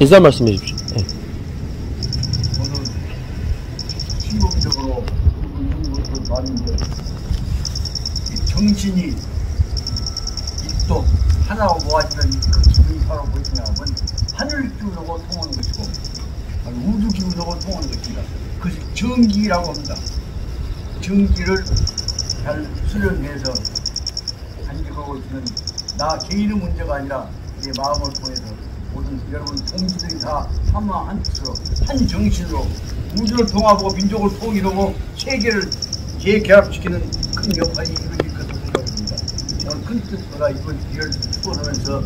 인사 말씀해 주십시오. 네. 저는 신공적으로 있는 것을 봤는데 정신이 입도 하나가 모아지면 그 기분이 바로 무엇이냐면 하늘 기운하고 통하는 것이고 우주 기운하고 통하는 것입니다. 그것이 정기라고 합니다. 정기를 잘 수련해서 간직하고 있는 나 개인의 문제가 아니라 내 마음을 통해서 모든 여러분 동지들이 다 하나 한 뜻으로 한 정신으로 우주를 통합하고 민족을 통일하고 세계를 재결합시키는 큰 역할이 이루어질 것으로 생각합니다. 저는 큰 뜻보다 이번 기회를 축원하면서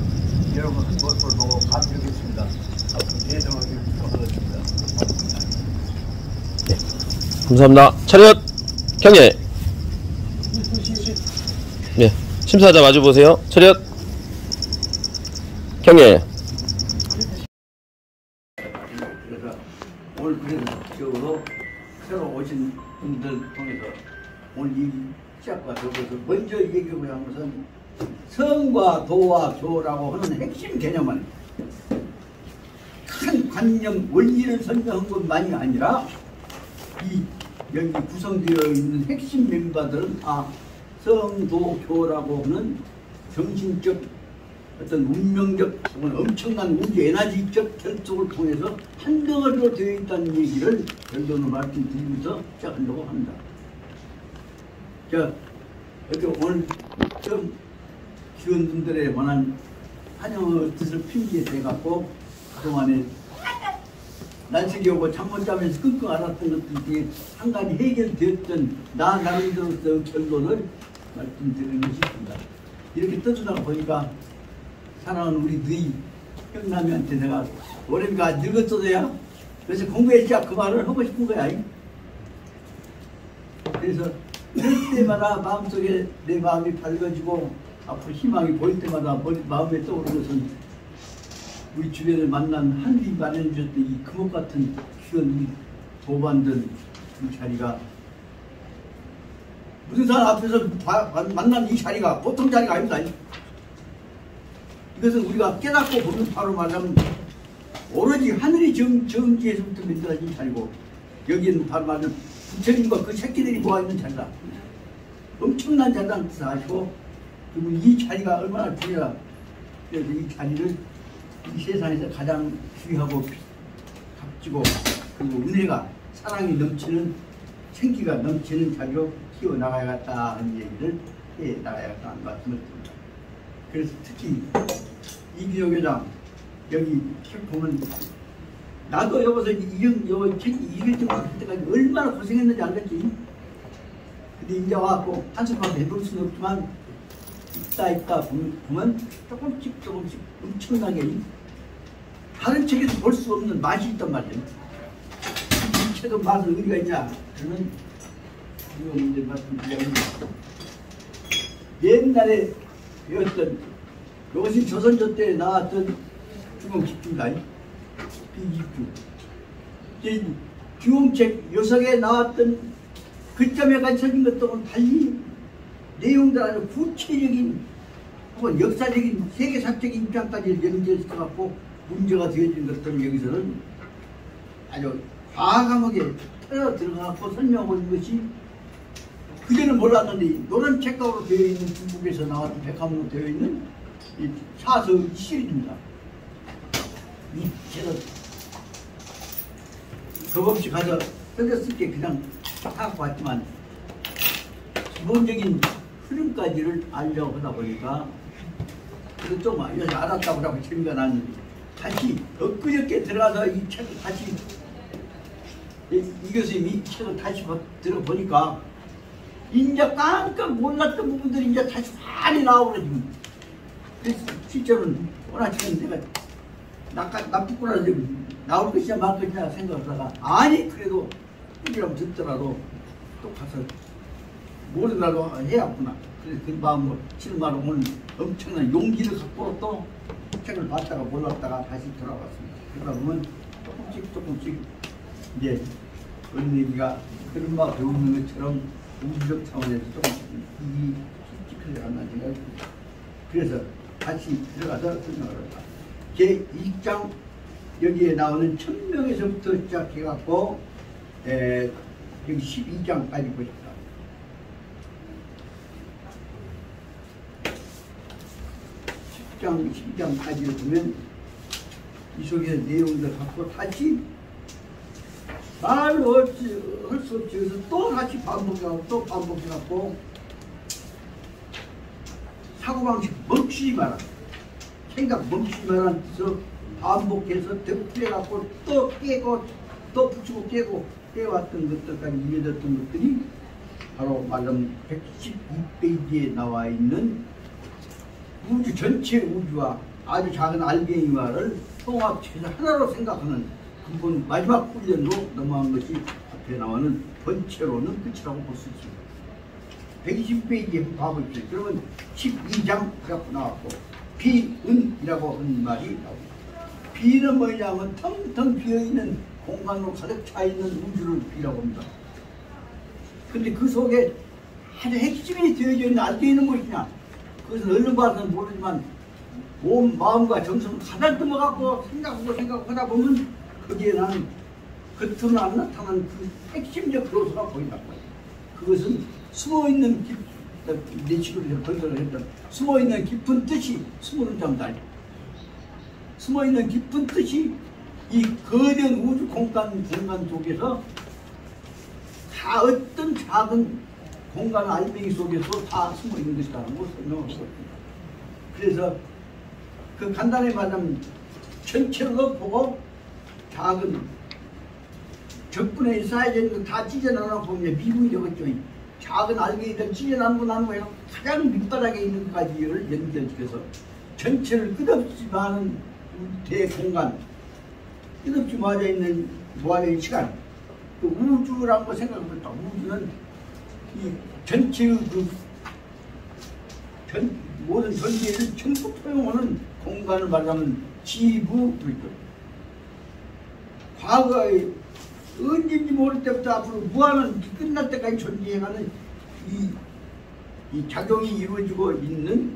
여러분 한 모습을 보고 감격했습니다. 앞으로 대성하기를 축원하겠습니다. 고맙습니다. 네, 감사합니다. 차렷 경례. 네, 심사자 마주 보세요. 차렷 경례. 그래서 오늘 그래서 새로 오신 분들 통해서 오늘 이 시작과 더불어서 먼저 얘기하고 한 것은 성과 도와 교라고 하는 핵심 개념은 큰 관념 원리를 설명한 것만이 아니라 이 여기 구성되어 있는 핵심 멤버들은 다 성도교라고 하는 정신적 어떤 운명적 엄청난 우주 에너지적 결속을 통해서 한 덩어리로 되어 있다는 얘기를 결론으로 말씀드리면서 시작하려고 합니다. 자, 이렇게 오늘 처음 지원분들에 관한 환영의 뜻을 핑계대 갖고 그동안에 난색이 오고 잠 못 자면서 끙끙 앓았던 것들이 한 가지 해결되었던 나 나름대로의 결론을 말씀드리는 것이 있습니다. 이렇게 떠들다 보니까 사랑하는 우리 너희 형남이한테 내가 올해가 늙었어도야 그래서 공부했자 그 말을 하고 싶은 거야. 그래서 그럴 때마다 마음속에 내 마음이 밝아지고 앞으로 희망이 보일 때마다 마음에 떠오르는 것은 우리 주변에 만난 하늘이 마련해줬던 이 금옥 같은 귀한 도반들 이 자리가 무슨 사람 앞에서 만난 이 자리가 보통 자리가 아닙니다. 이것은 우리가 깨닫고 보면 바로 말하면 오로지 하늘이 정지에서부터 만들어진 자리고 여기는 바로 말하면 부처님과 그 새끼들이 모아있는 자리다. 엄청난 자리라는 뜻을 아시고 그리고 이 자리가 얼마나 중요하다. 그래서 이 자리를 이 세상에서 가장 귀하고 값지고 그리고 은혜가 사랑이 넘치는 생기가 넘치는 자리로 키워나가야겠다 하는 얘기를 해나가야겠다 하는 말씀을 드립니다. 그래서 특히 이기조 교장 여기 책 보면 나도 여기서 요 책 읽을 때까지 얼마나 고생했는지 알겠지? 근데 이제 와갖고 한숨만 해볼 수는 없지만 있다 보면 조금씩 엄청나게 다른 책에서 볼 수 없는 맛이 있단 말이야. 이 책은 맛은 의리가 있냐? 저는 이거 이제 말씀드리면 옛날에 배웠던 이것이 조선조 때 나왔던 중흥집주다. 비집주. 중흥책 요석에 나왔던 글자에까지 써진 것과는 달리 내용들 아주 구체적인 혹은 역사적인 세계사적인 입장까지 연결해서 갖고 문제가 되어진 것들을 여기서는 아주 과감하게 틀어 들어가고 설명하고 있는 것이 그전에는 몰랐는데 노란 책가로 되어 있는 중국에서 나왔던 백화문으로 되어 있는 이 사서 시리즈입니다. 이 책은 겁없이 가서 뜯었을 때 그냥 딱 왔지만 기본적인 흐름까지를 알려고 하다 보니까 그래도 좀 알았다고 하고 재미가 나는데 다시 엊그저께 들어가서 이 책을 다시 이 교수님이 이 책을 다시 들어보니까 이제 깜깜 몰랐던 부분들이 이제 다시 많이 나오고 지금 그래서 실제로는 워낙 지금 내가 납득구나 나올 것이냐 말 것이냐 생각하다가 아니 그래도 이라고 듣더라도 또 가서 모르더라도 해야구나. 그래서 그 마음으로 실마로 오늘 엄청난 용기를 갖고 또 책을 봤다가 몰랐다가 다시 돌아왔습니다. 그러다 보면 조금씩 이제 어린 얘기가 그런 바 배우는 것처럼 우주적 차원에서 좀 솔직하지 않나 생각합니다. 그래서 다시 들어가서 설명을 합니다. 제1장 여기에 나오는 1000명에서부터 시작해갖고 여기 12장까지 보십시오. 10장, 12장까지 보면 이 속에서 내용들 갖고 다시 말로 할 수 없이 해서 또 다시 반복해갖고 또 반복해갖고 사고방식 멈추지 마라. 생각 멈추지 마라. 그래서 반복해서 되풀이해갖고 또 깨고 또 붙이고 깨왔던 것들까지 이어졌던 것들이 바로 말하면 112페이지에 나와 있는 우주 전체 우주와 아주 작은 알갱이와를 통합시켜서 하나로 생각하는 근본 마지막 훈련으로 넘어간 것이 앞에 나오는 번체로는 끝이라고 볼 수 있습니다. 120페이지에 봐보십시오. 그러면 12장이라고 나왔고 비은이라고 하는 말이 나옵니다. 비는 뭐냐면 텅텅 비어있는 공간으로 가득 차있는 우주를 비라고 합니다. 근데 그 속에 아주 핵심이 되어져 있는 알갱이는 무엇이냐? 그것은 얼른 봐서는 모르지만 몸, 마음과 정성을 가다듬어갖고 생각하고 하다 보면 거기에 나는 겉으로는 안 나타난 그 핵심적 요소가 보인다고 해요. 그것은 숨어있는 내 친구들이 번역을 했던 숨어있는 깊은 뜻이 숨어있는 잠다. 숨어있는 깊은 뜻이 이 거대한 우주 공간 속에서 다 어떤 작은 공간 알맹이 속에서 다 숨어있는 것이라는 것을 설명하고 있습니다. 그래서 그 간단히 말하면 전체로 보고 작은 적분에 쌓여져 있는 거 다 찢어나눠 보면 미분이 되겠죠. 작은 알갱이들 찢어나누고 나누고 가장 밑바닥에 있는 것까지를 연결시켜서 전체를 끝없이 많은 대공간, 끝없이 모아져 있는 시간, 그 우주라는 걸 생각해보니까 우주는 이 전체의 모든 전체를 전부 포용하는 공간을 말하면 지부, 과거에 언제인지 모를 때부터 앞으로 무한한 끝날 때까지 존재해가는 이 작용이 이루어지고 있는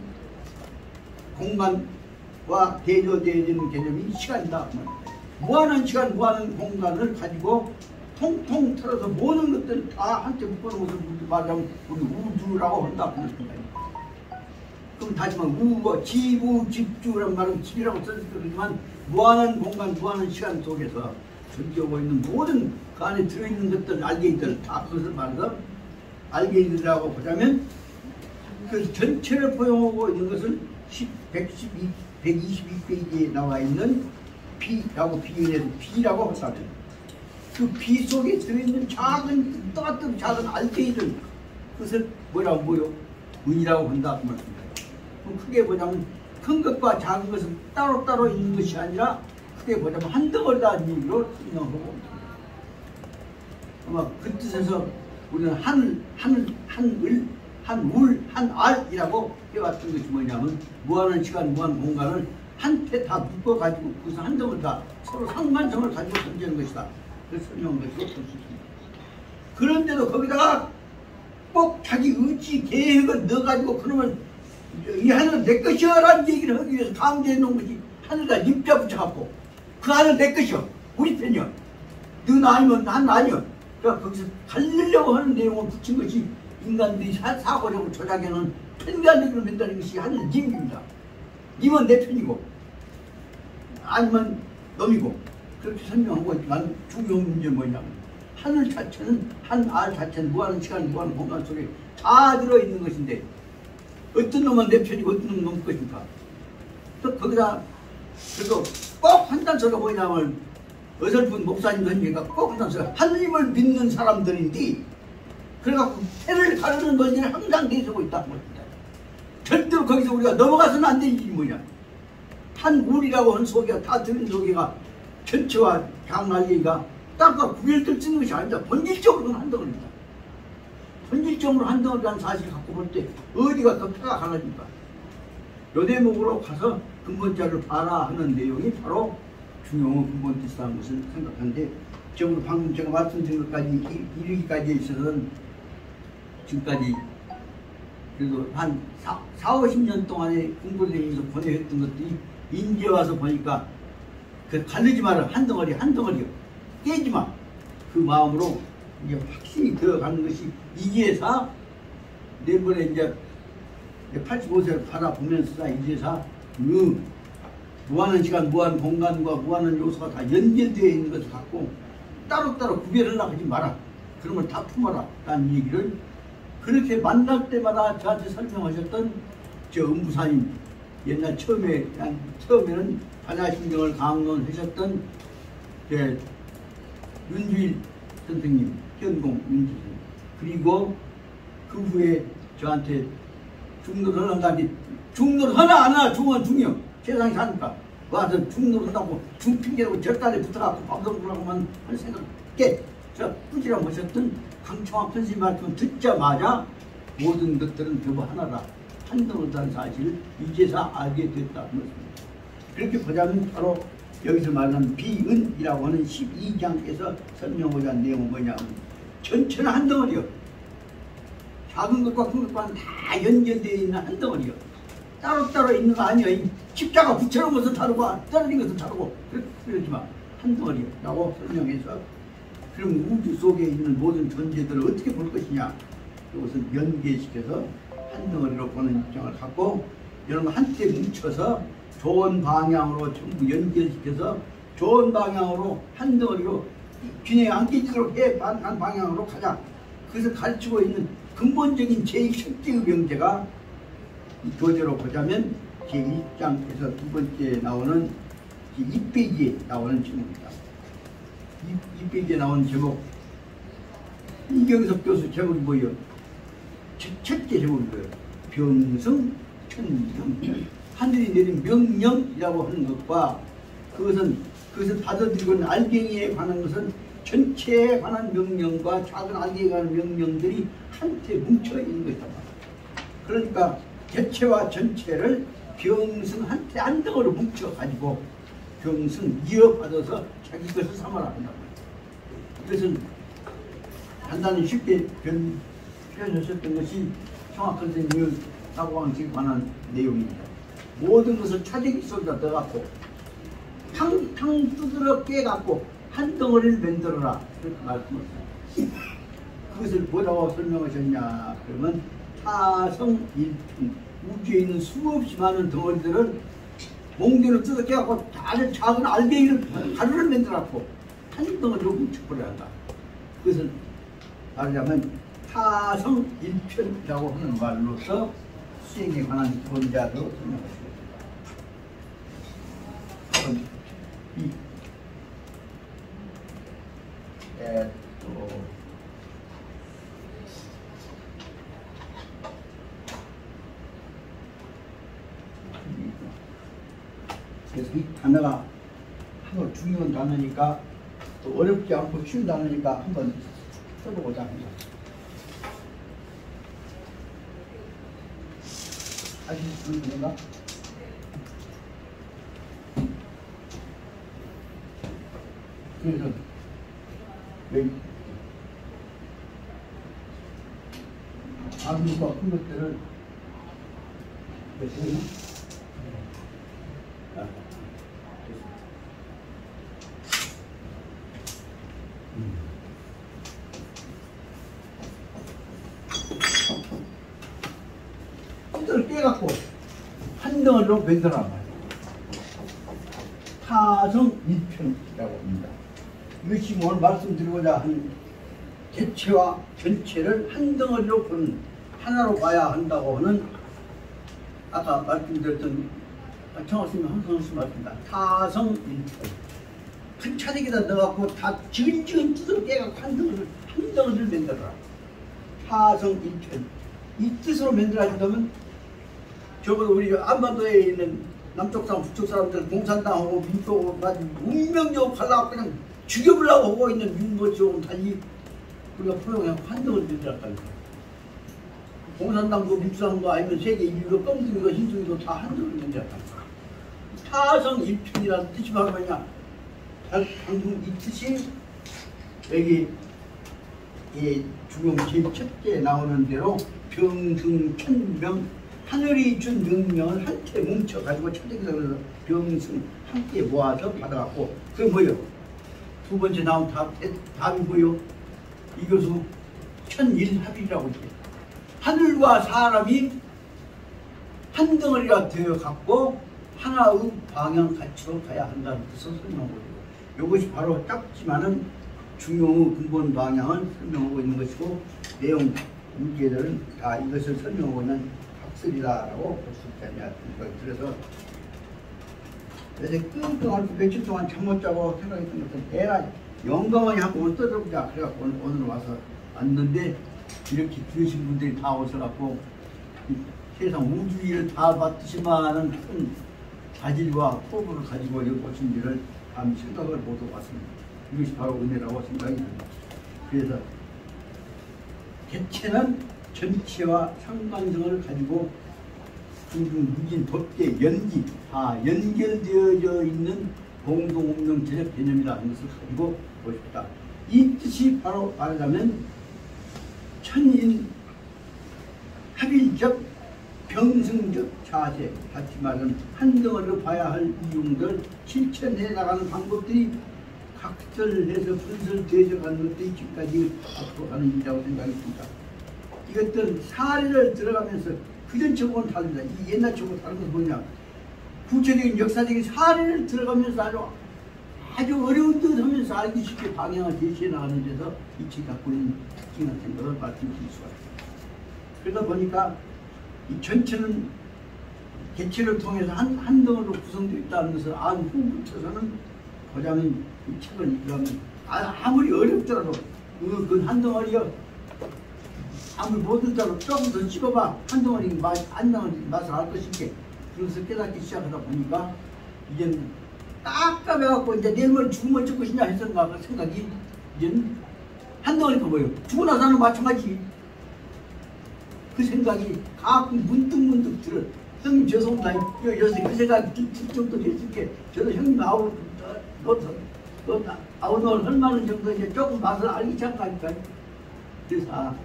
공간과 대조되어지는 개념이 시간이다. 무한한 시간, 무한한 공간을 가지고 통통 털어서 모든 것들을 다 한테 묶어놓은 것을 말하면 우리 우주라고 한다. 그럼 다시 말하면 지부, 집주란 말은 집이라고 써있지만 무한한 공간, 무한한 시간 속에서 존재하고 있는 모든 그 안에 들어있는 것들, 알갱이들 다 그것을 말해서 알갱이들이라고 보자면 그 전체를 포용하고 있는 것을 122페이지에 나와 있는 비라고 비유해서 비라고 한다면 그 비 속에 들어있는 작은 똑같은 작은 알갱이들 그것을 뭐요? 은이라고 한다 그 말입니다. 그럼 크게 보자면 큰 것과 작은 것은 따로따로 있는 것이 아니라 크게 보자면 한 덩어리라는 얘기로 설명하고 아마 그 뜻에서 우리는 한을, 한울, 한알이라고 해왔던 것이 뭐냐면 무한한 시간, 무한한 공간을 한테 다 묶어가지고 그것을 한 덩어리 다 서로 상관성을 가지고 존재하는 것이다. 그래서 설명한 것으로 볼 수 있습니다. 그런데도 거기다가 꼭 자기 의지, 계획을 넣어가지고 그러면 이 하늘은 내 것이야 라는 얘기를 하기 위해서 강조해 놓은 것이 하늘에다 입자 붙여갖고 그 하늘 내 것이야. 우리 편이야. 넌 아니면 난 아니야. 그러니까 거기서 달리려고 하는 내용을 붙인 것이 인간들이 사고력을 조작해놓은 편견으로 만드는 것이 하늘 님입니다. 님은 내 편이고 아니면 놈이고 그렇게 설명하고 있지만 중요한 문제는 뭐냐면 하늘 자체는 한 알 자체는 무한한 시간 무한한 공간 속에 다 들어있는 것인데 어떤 놈은 내 편이고 어떤 놈은 놈 것인가. 또 거기다 그래도 꼭 한 단서가 뭐냐면 어설픈 목사님도 한 얘기가 꼭 한 단서가 하느님을 믿는 사람들인데 그래갖고 해를 가르는 논리를 항상 내세우고 있다는 것입니다. 절대로 거기서 우리가 넘어가서는 안 되는 일이 뭐냐. 한 울이라고 한 소개가 다 들은 소개가 전체와 강날개가 땅과 구별될 수 있는 것이 아니다. 본질적으로는 한 덩어리입니다. 본질적으로 한 덩어리라는 사실을 갖고 볼 때 어디가 더 표가 강하니까 요 대목으로 가서 근본자를 봐라 하는 내용이 바로 중요한 근본 뜻이라는 것을 생각하는데 적으로 방금 제가 말씀드린 것까지 이르기까지에 있어서는 지금까지 그래도 한 4, 50년 동안에 공부를 하면서 번역했던 것들이 인제 와서 보니까 그 가르지 마라. 한 덩어리 한 덩어리요. 깨지 마. 그 마음으로 이제 확실히 들어가는 것이 이제사 내번에 이제 85세를 바라보면서 이제사 무한한 시간, 무한 공간과 무한한 요소가 다 연결되어 있는 것을 갖고 따로따로 구별을 하지 마라. 그러면 다 품어라. 라는 얘기를 그렇게 만날 때마다 저한테 설명하셨던 저 음부사님 옛날 처음에는 반야심경을 강론하셨던 윤주일 선생님, 현공 윤주일 선생님. 그리고 그 후에 저한테 중노를 한다니 중노를 하나 안 하나 중은 중이요. 세상에 사니까 와서 중노를 한다고 중핑계라고 절단에 붙어갖고 밥먹으라고만 할 생각 깨. 저 꾸지람 하셨던 강청학 선생님 말씀 듣자마자 모든 것들은 저거 하나다. 한덩어리라는 사실을 이제서 알게 됐다는 것입니다. 그렇게 보자면 바로 여기서 말하는 비은이라고 하는 12장에서 설명하고자 하는 내용은 뭐냐면 전체는 한 덩어리요. 작은 것과 큰 것과는 다 연결되어 있는 한 덩어리요. 따로따로 있는 거 아니에요. 십자가 붙여놓은 것은 다르고 떨어진 것은 다르고 그러지만 한 덩어리라고 설명해서 그럼 우주 속에 있는 모든 존재들을 어떻게 볼 것이냐. 이것을 연계시켜서 한 덩어리로 보는 입장을 갖고 여러분 한때 뭉쳐서 좋은 방향으로 전부 연결시켜서 좋은 방향으로 한 덩어리로 균형이 안 깨지도록 한 방향으로 가자. 그래서 가르치고 있는 근본적인 제2शक제의 명제가 이 교재로 보자면 제1장에서 두 번째 나오는 2페이지에 나오는 제목입니다. 2페이지에 나오는 제목 이경섭 교수 제목이 뭐예요? 첫째 제목이 뭐예요? 병성 천명. 하늘이 내린 명령이라고 하는 것과 그것을 받아들이고 있는 알갱이에 관한 것은 전체에 관한 명령과 작은 알갱이에 관한 명령들이 한테 뭉쳐 있는 것이다. 그러니까 개체와 전체를 병성 한테 한 덩어리로 뭉쳐 가지고 병성 이어받아서 자기 것을 삼아라 한다. 이것은 간단히 쉽게 표현하셨던 것이 청학 선생님의 사고방식에 관한 내용입니다. 모든 것을 차지기 속에다 넣어갖고 탕 두드러 깨갖고 한 덩어리를 만들어라. 그렇게 말씀하셨습니다. 그것을 뭐라고 설명하셨냐 그러면 타성일품 우주에 있는 수없이 많은 덩어리들을 몽개로 뜯어 깨갖고 아주 작은 알갱이를 가루를 만들어갖고 한 덩어리로 뭉쳐버려야 한다. 그것은 말하자면 타성일편이라고 하는 말로서 수행에 관한 본자로 설명하십니다. 그래서 이 단어가 한번 중요한 단어니까 또 어렵지 않고 쉬운 단어니까 한번 써보고자 합니다. 하실 수 있는가? 그래서 여기 작은 것과 큰 것들을 몇 개나? 을 깨갖고 한 덩어리로 만들어란 말이에요. 타성일편이라고 합니다. 이것이 오늘 말씀드리고자 한 개체와 전체를 한 덩어리로 보는 하나로 봐야 한다고 하는 아까 말씀드렸던 청학스님 항상 하신 말씀입니다. 타성일편 큰 차대기에다 넣어갖고 다 지근지근 뜯어 깨갖고 한 덩어리를 만들어라. 타성일편 이 뜻으로 만들어 하신다면 적어도 우리 안반도에 있는 남쪽 사람, 북쪽 사람들 공산당하고 민주하고 운명적으로 갈라고 그냥 죽여보려고 하고 있는 윤모지하고는 달리 우리가 포용하고 한덩어리 만들었다니까. 공산당도 민주당도 아니면 세계 인류도 껌둥이도 흰둥이도 다 한덩어리 만들었다니까. 타성일편이라는 뜻이 바로 뭐냐. 방금 이 뜻이 여기 이 중용 제1째 나오는 대로 병승천명 하늘이 준 명령을 한테 뭉쳐가지고 차대기에서 병승 함께 모아서 받아갖고 그 뭐요? 두 번째 나온 답이 뭐요? 이것은 천일합이라고 해. 하늘과 사람이 한 덩어리가 되어 갖고 하나의 방향 가치로 가야 한다는 것을 설명하고 있고, 이것이 바로 작지만은 중용의 근본 방향을 설명하고 있는 것이고, 내용 문제들은 다 이것을 설명하고 있는 학설이다라고 볼 수 있지 않냐. 그래서 끙끙 며칠 동안 잠 못 자고 생각했던 것은 내가 영감하니 한번 떠들어보자. 그래갖고 오늘 와서 왔는데, 이렇게 들으신 분들이 다 오셔갖고 세상 우주 일을 다 받듯이만은 큰 자질과 포부를 가지고 여기 오신 일을 참 생각을 못하고 왔습니다. 이것이 바로 은혜라고 생각이 듭니다. 그래서 개체는 전체와 상관성을 가지고 무진 덮개, 연기 다 연결되어져 있는 공동운명체적 개념이다 하는 것을 가지고 보십시다. 이 뜻이 바로 말하자면 천인 합일적 병승적 자세, 같이 말하면 한 덩어리로 봐야 할 이용들 실천해 나가는 방법들이 각설해서 분설되어 가는 것들이 지금까지 앞으로 가는 일이라고 생각했습니다. 이것들은 사례를 들어가면서 그전처하고는 다릅니다. 이 옛날처하고 다른 것은 뭐냐, 구체적인 역사적인 사례를 들어가면서 아주 어려운 듯 하면서 알기 쉽게 방향을 제시해 나가는 데서 이 책이 갖고 있는 특징 같은 것을 말씀드릴 수가 있습니다. 그러다 보니까 이 전체는 개체를 통해서 한 덩어리로 구성되어 있다는 것을 안 후부터서는 보자면 이 책을 읽으면 아무리 어렵더라도 그 한 덩어리요, 아무리 못 듣더라도 조금 더 찍어봐 한 덩어리 안 덩어리 맛을 알 것인데, 그래서 깨닫기 시작하다 보니까 이제 깝깝해갖고 이제 내일 모레 죽으면 어쩔 것이냐 했던가 생각이 이제 한 덩어리가 뭐예요? 죽고 나서는 마찬가지. 그 생각이 가끔 문득 들어. 형님 죄송합니다. 요새 그 생각이 들 정도 됐을 게, 저도 형님 아웃 할 만한 정도 이제 조금 맛을 알기 시작하니까. 그래서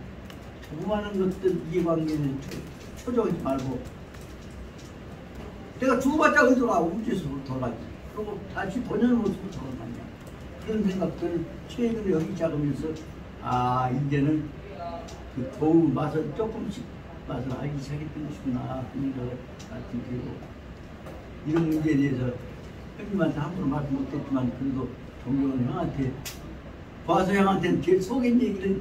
조그마한 것들 이해관계는 초조하지 말고, 내가 죽어봤자 어디로 가? 우주에서 돌아가지. 그리고 다시 본연의 모습으로 돌아가냐. 그런 생각들을 최근에 여기 시작하면서 이제는 그 도우 맛을 조금씩 맛을 알기 시작했던 것이구나 하는 걸 말씀드리고, 이런 문제에 대해서 형님한테 함부로 말씀 못했지만 그래도 존경하는 형한테, 봐서 형한테는 제일 속인 얘기를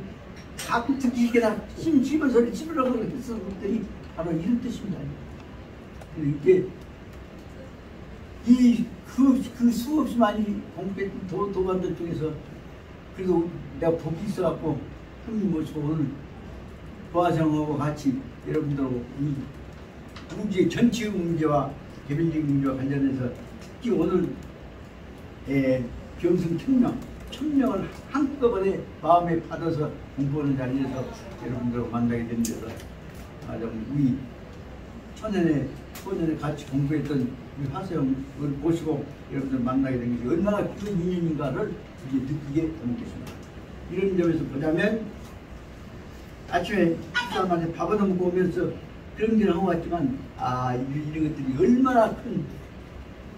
가끔 듣기 쉽게 다 씹은 소리 씹으려고 했던 것들이 바로 이런 뜻입니다. 이게 그 수없이 많이 공부했던 도반들 중에서 그래도 내가 복이 있어갖고 형님 모시고 오늘 보아성하고 같이 여러분들하고 이 우주의 전체의 문제와 개별적인 문제와 관련해서 특히 오늘 병성 천명을 한꺼번에 마음에 받아서 공부하는 자리에서 여러분들하고 만나게 된 데서 우리 초년에 같이 공부했던 우리 하세영을 모시고 여러분들 만나게 된 것이 얼마나 큰 인연인가를 이제 느끼게 되는 것입니다. 이런 점에서 보자면 아침에 식사만에 밥을 먹고 오면서 그런 일을 하고 왔지만 이런 것들이 얼마나 큰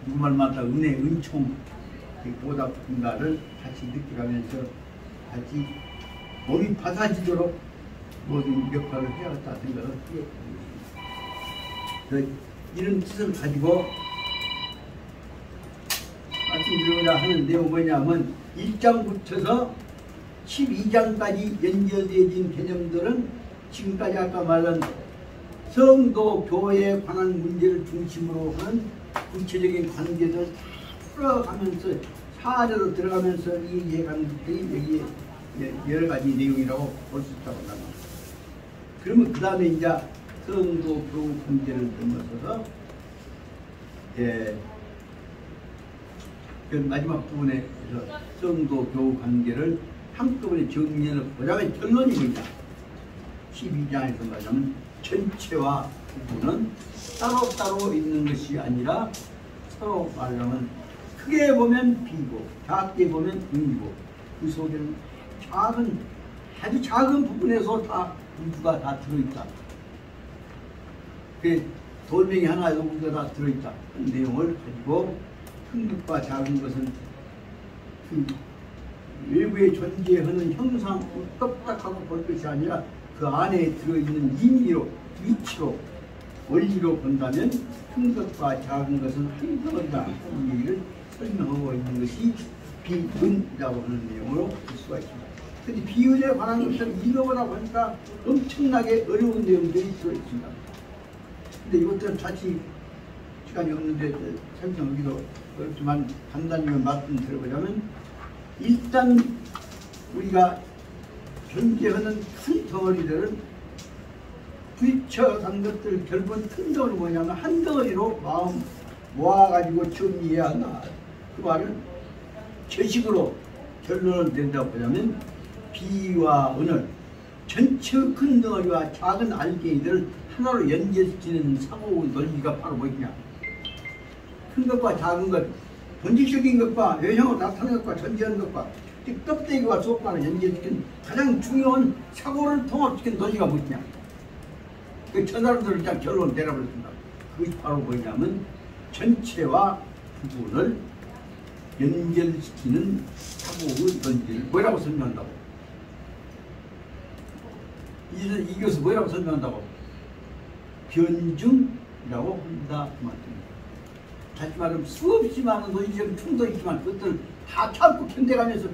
누구말마다 은혜, 은총, 보답인가를 같이 느껴가면서 같이 몸이 바사지도록 모든 역할을 해야겠다 생각을 하게 됩니다. 이런 뜻을 가지고 말씀드리고자 하는 내용은 뭐냐면 1장부터서 12장까지 연결되어진 개념들은 지금까지 아까 말한 성도 교회에 관한 문제를 중심으로 하는 구체적인 관계를 풀어가면서 사례로 들어가면서 이해가는 것들이 여기에 여러 가지 내용이라고 볼 수 있다고 합니다. 그러면 그 다음에 이제 성도 교우 관계를 넘어서서 그 마지막 부분에서 성도 교우 관계를 한꺼번에 정리해서 보자면 결론이 뭐냐, 12장에서 말하자면 전체와 부분은 따로따로 있는 것이 아니라 서로 말하자면 크게 보면 비고 작게 보면 은이고 그 속에는 아주 작은 부분에서 다 우주가 다 들어있다. 그 돌멩이 하나에도 우주가 다 들어있다. 그 내용을 가지고 큰 것과 작은 것은 그 외부에 존재하는 형상 껍딱하고 볼 것이 아니라 그 안에 들어있는 의미로, 위치로, 원리로 본다면 큰 것과 작은 것은 한 덩어리다 이 얘기를 설명하고 있는 것이 비은이라고 하는 내용으로 볼 수가 있습니다. 근데 비은에 관한 것을 읽어보다 보니까 엄청나게 어려운 내용들이 들어있습니다. 근데 이것들은 다시 시간이 없는데 설명하기도 어렵지만 간단히만 말씀드려보자면, 일단 우리가 존재하는 큰 덩어리들은 부딪혀간 것들 결국은 큰 덩어리 뭐냐면 한 덩어리로 마음 모아가지고 정리해야 한다. 그 말은 제식으로 결론을 낸다고 보자면 비와 은을 전체 큰 덩어리와 작은 알갱이들을 하나로 연결시키는 사고 논리가 바로 뭐냐? 큰 것과 작은 것, 본질적인 것과 외형으로 나타나는 것과 존재하는 것과 껍데기와 속과를 연결시키는 가장 중요한 사고를 통합시키는 논리가 뭐냐? 그 천사람들을 일단 결론을 내려버렸습니다. 그것이 바로 뭐냐면 전체와 부분을 연결시키는 사고의 논리를 뭐라고 설명한다고? 이것을 뭐라고 설명한다고? 변증이라고 한다 그 말입니다. 다시 말하면 수없이 많은 논리적 충돌이 있지만 그것들을 다 참고 견뎌가면서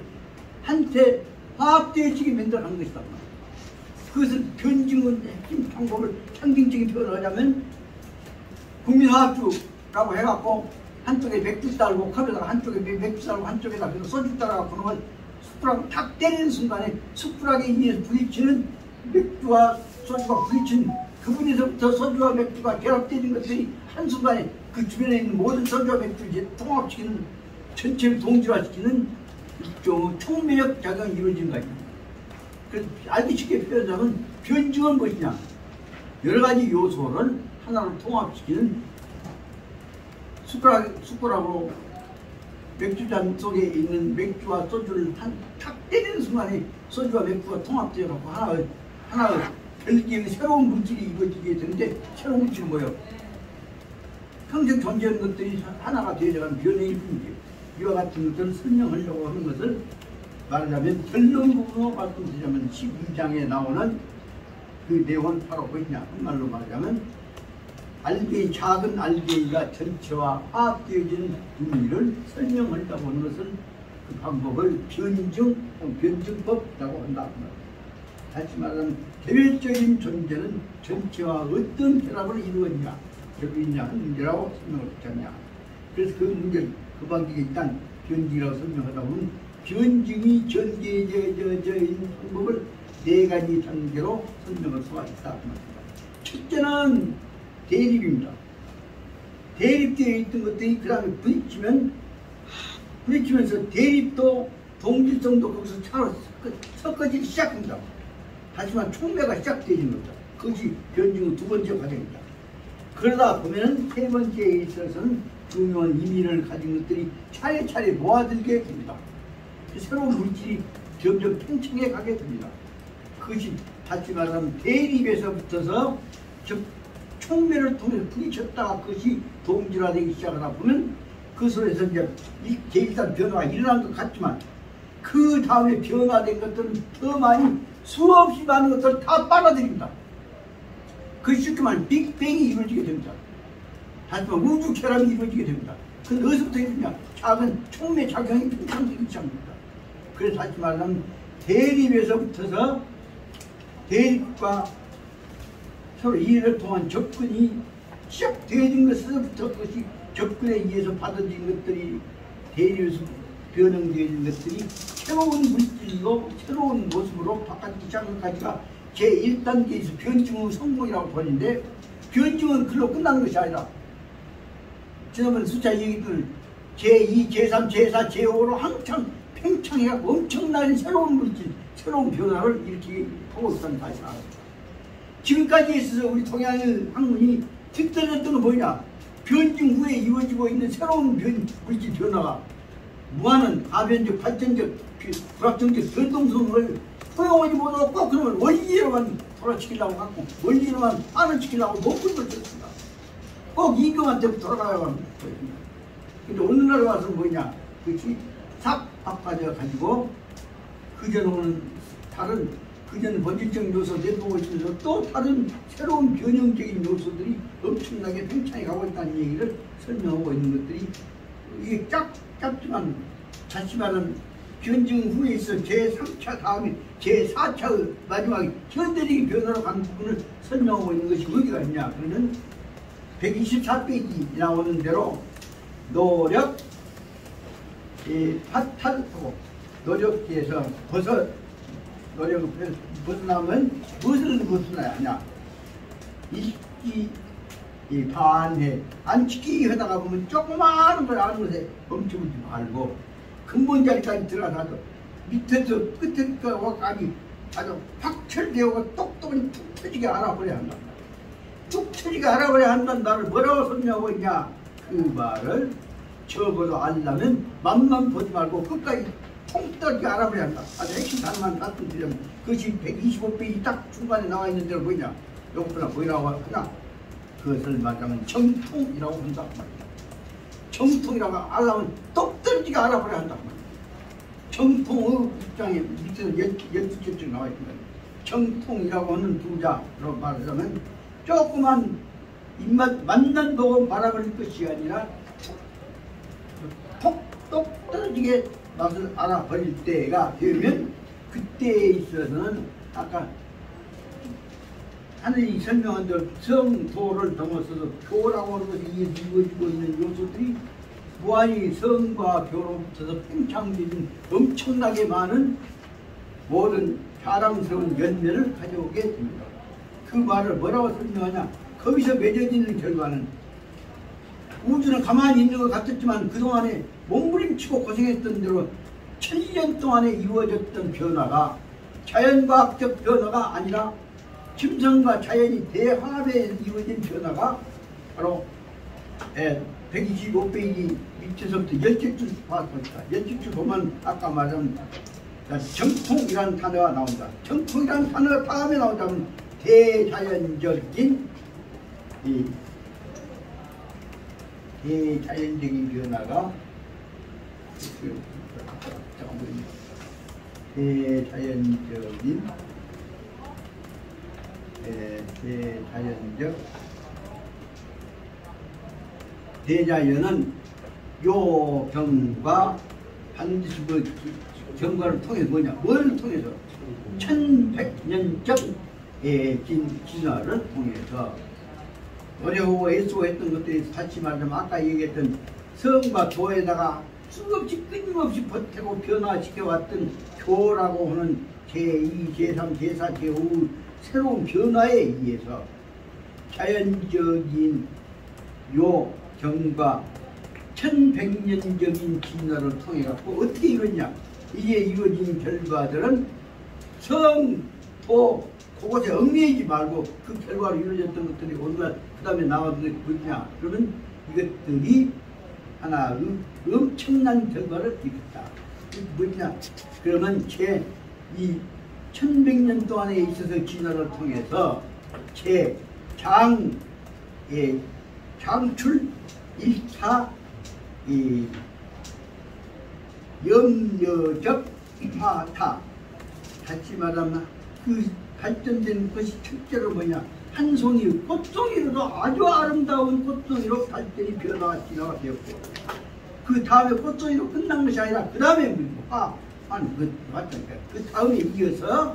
한테 화합되어지게 만들어가는 것이다. 그것을 변증은 핵심 방법을 상징적인 표현을 하자면 국민화합주라고 해갖고 한쪽에 맥주 따르고 컵에다가 한쪽에 맥주 따르고 한쪽에다 그래서 소주 따라가 그놈을 숟가락 탁 때리는 순간에 숟가락에 의해서 부딪히는 맥주와 소주가 부딪힌 그 부분에서부터 소주와 맥주가 결합되는 것들이 한순간에 그 주변에 있는 모든 소주와 맥주를 이제 통합시키는, 전체를 동질화시키는 일종의 총매력 작용이 이루어지는 거 아닙니까? 그래서 알기 쉽게 표현하자면 변증은 무엇이냐? 여러 가지 요소를 하나로 통합시키는 숟가락으로 맥주잔 속에 있는 맥주와 소주를 탁 때리는 순간에 소주와 맥주가 통합되어 갖고 하나의 별개의 새로운 물질이 이루어지게 되는데, 새로운 물질은 뭐예요? 평생 존재하는 것들이 하나가 되어가는 변해일 뿐이지. 이와 같은 것들을 설명하려고 하는 것을 말하자면 결론 부분으로 말씀드리자면 12장에 나오는 그 내용은 바로 뭐냐? 한말로 말하자면 알갱이, 작은 알갱이가 전체와 화합되어지는 의미를 설명하려고 하는 것을, 그 방법을 변증법이라고 한다. 다시 말하면 개별적인 존재는 전체와 어떤 결합을 이루었냐, 결합이냐 하는 문제라고 설명을 했잖냐. 그래서 그 문제, 그 방식에 일단 변증이라고 설명하다 보면 변증이 전개되어져 있는 방법을 네 가지 단계로 설명할 수가 있다. 첫째는 대립입니다. 대립되어 있던 것들이 그 다음에 부딪히면서 대립도 동질성도 거기서 섞어지기 시작합니다. 하지만 총매가 시작되는 거죠. 그것이 변증의 두 번째 과정입니다. 그러다 보면 세 번째에 있어서는 중요한 의미를 가진 것들이 차례차례 모아들게 됩니다. 새로운 물질이 점점 팽창해 가게 됩니다. 그것이 다시 말하면 대립에서 붙어서 총매를 통해서 부딪혔다가 그것이 동질화되기 시작하다 보면 그 속에서 이제 일단 변화가 일어난 것 같지만 그 다음에 변화된 것들은 더 많이 수없이 많은 것들을 다 빨아들입니다. 그 쉽게 말하면 빅뱅이 이루어지게 됩니다. 다시 말하면 우주 결합이 이루어지게 됩니다. 근데 어디서부터 이루냐? 작은 총매 작용이 팽창되기 시작합니다. 그래서 다시 말하면 대립에서 붙어서 대립과 서로 이해를 통한 접근이 시작되어진 것에서부터 그것이 접근에 의해서 받아들인 것들이 대립에서 변형되어진 것들이 새로운 물질로 새로운 모습으로 바뀌기 시작한 것까지가 제1단계에서 변증의 성공이라고 보는데, 변증은 그걸로 끝나는 것이 아니라 지난번 숫자 얘기들 제2, 제3, 제4, 제5로 한창 팽창해갖고 엄청난 새로운 물질, 새로운 변화를 이렇게 하고 있다는 사실을 알았습니다. 지금까지 있어서 우리 동양의 학문이 특별했던 건 뭐냐? 변증 후에 이루어지고 있는 새로운 물질 변화가 무한한 가변적, 발전적, 불확정적 변동성을 허용하지 못하고 꼭 그러면 원리로만 돌아치키려고 하고 원리로만 안을 치키려고 목숨을 쳤습니다. 꼭 임금한테 돌아가야 합니다. 근데 오늘날 와서 뭐냐, 그것이 싹 바꿔져 가지고 그전에는 다른 그전 본질적 요소 내보고 있으면서 또 다른 새로운 변형적인 요소들이 엄청나게 팽창해 가고 있다는 얘기를 설명하고 있는 것들이 이게 짧지만 자칫말은 변증 후에 있어 제3차 다음에 제4차 마지막에 현대적인 변화로 가는 부분을 설명하고 있는 것이 어디가 있냐. 그러면 124페이지 나오는 대로 노력, 파탄하고 노력에서 노력을 벗어나면 무엇을 벗어나야 하냐. 일기 반해 안 지키기 하다가 보면 조그마한 걸 아는 것에 멈추지 말고 근본 자리까지 들어가서 밑에서 끝에까지 아주 확철되고 똑똑히 툭 터지게 알아버려야 한다. 툭 터지게 알아버려야 한다는 말을 뭐라고 설명하고 있냐. 그 말을 적어도 알려면 맘만 보지 말고 끝까지 통떠지게 알아버려야 한다. 아주 핵심 단어만 말씀드리면 그것이 125페이지 딱 중간에 나와 있는 대로 뭐냐. 요거보다 뭐라고 하나. 그것을 말하면 정통이라고 한다. 정통이라고 알아면 똑 떨어지게 알아버려야 한다. 정통의 입장에 밑에서 12개쯤 나와 있습니다. 정통이라고 하는 두자로 말하자면 조그만 입맛 맛난 보고 말아버릴 것이 아니라 똑 떨어지게 맛을 알아버릴 때가 되면 그때에 있어서는 아까 하늘이 설명한 대로 성도를 넘어서서 교라고 하는 것이 이루어지고 있는 요소들이 무한히 성과 교로 붙어서 팽창되는 엄청나게 많은 모든 자랑스러운 열매를 가져오게 됩니다. 그 말을 뭐라고 설명하냐. 거기서 맺어지는 결과는 우주는 가만히 있는 것 같았지만 그동안에 몸부림치고 고생했던 대로 1000년 동안에 이루어졌던 변화가 자연과학적 변화가 아니라 짐승과 자연이 대화합에 이루어진 변화가 바로 125페이지 밑에서부터 10줄 봤습니다. 10줄 보면 아까 말한 정통이라는 단어가 나온다. 정통이라는 단어가 다음에 나온다면 대자연적인 변화가 대자연은 요 경과 반드시 그 경과를 통해서 뭐냐, 뭘 통해서 1100년적 진화를 통해서 어려워 애쓰고했던 것들이 다시 말하자면 아까 얘기했던 성과 도에다가 수없이 끊임없이 버티고 변화시켜왔던 교라고 하는 제2, 제3, 제4, 제5 새로운 변화에 의해서 자연적인 요 경과 1100년적인 진화를 통해 갖고 어떻게 이루었냐. 이게 이루어진 결과들은 성도 그곳에 얽매이지 말고 그 결과로 이루어졌던 것들이 오늘날 그 다음에 나왔는데 뭐냐. 그러면 이것들이 하나의 엄청난 결과를 이뤘다. 뭐냐. 그러면 이 1100년 동안에 있어서 진화를 통해서 장출 1차 염려적 파타. 다시 말하면 그 발전된 것이 첫째로 뭐냐. 한 송이 꽃송이로도 아주 아름다운 꽃송이로 발전이 변화가 진화가 되었고 그 다음에 꽃송이로 끝난 것이 아니라 그 다음에 그 다음에 이어서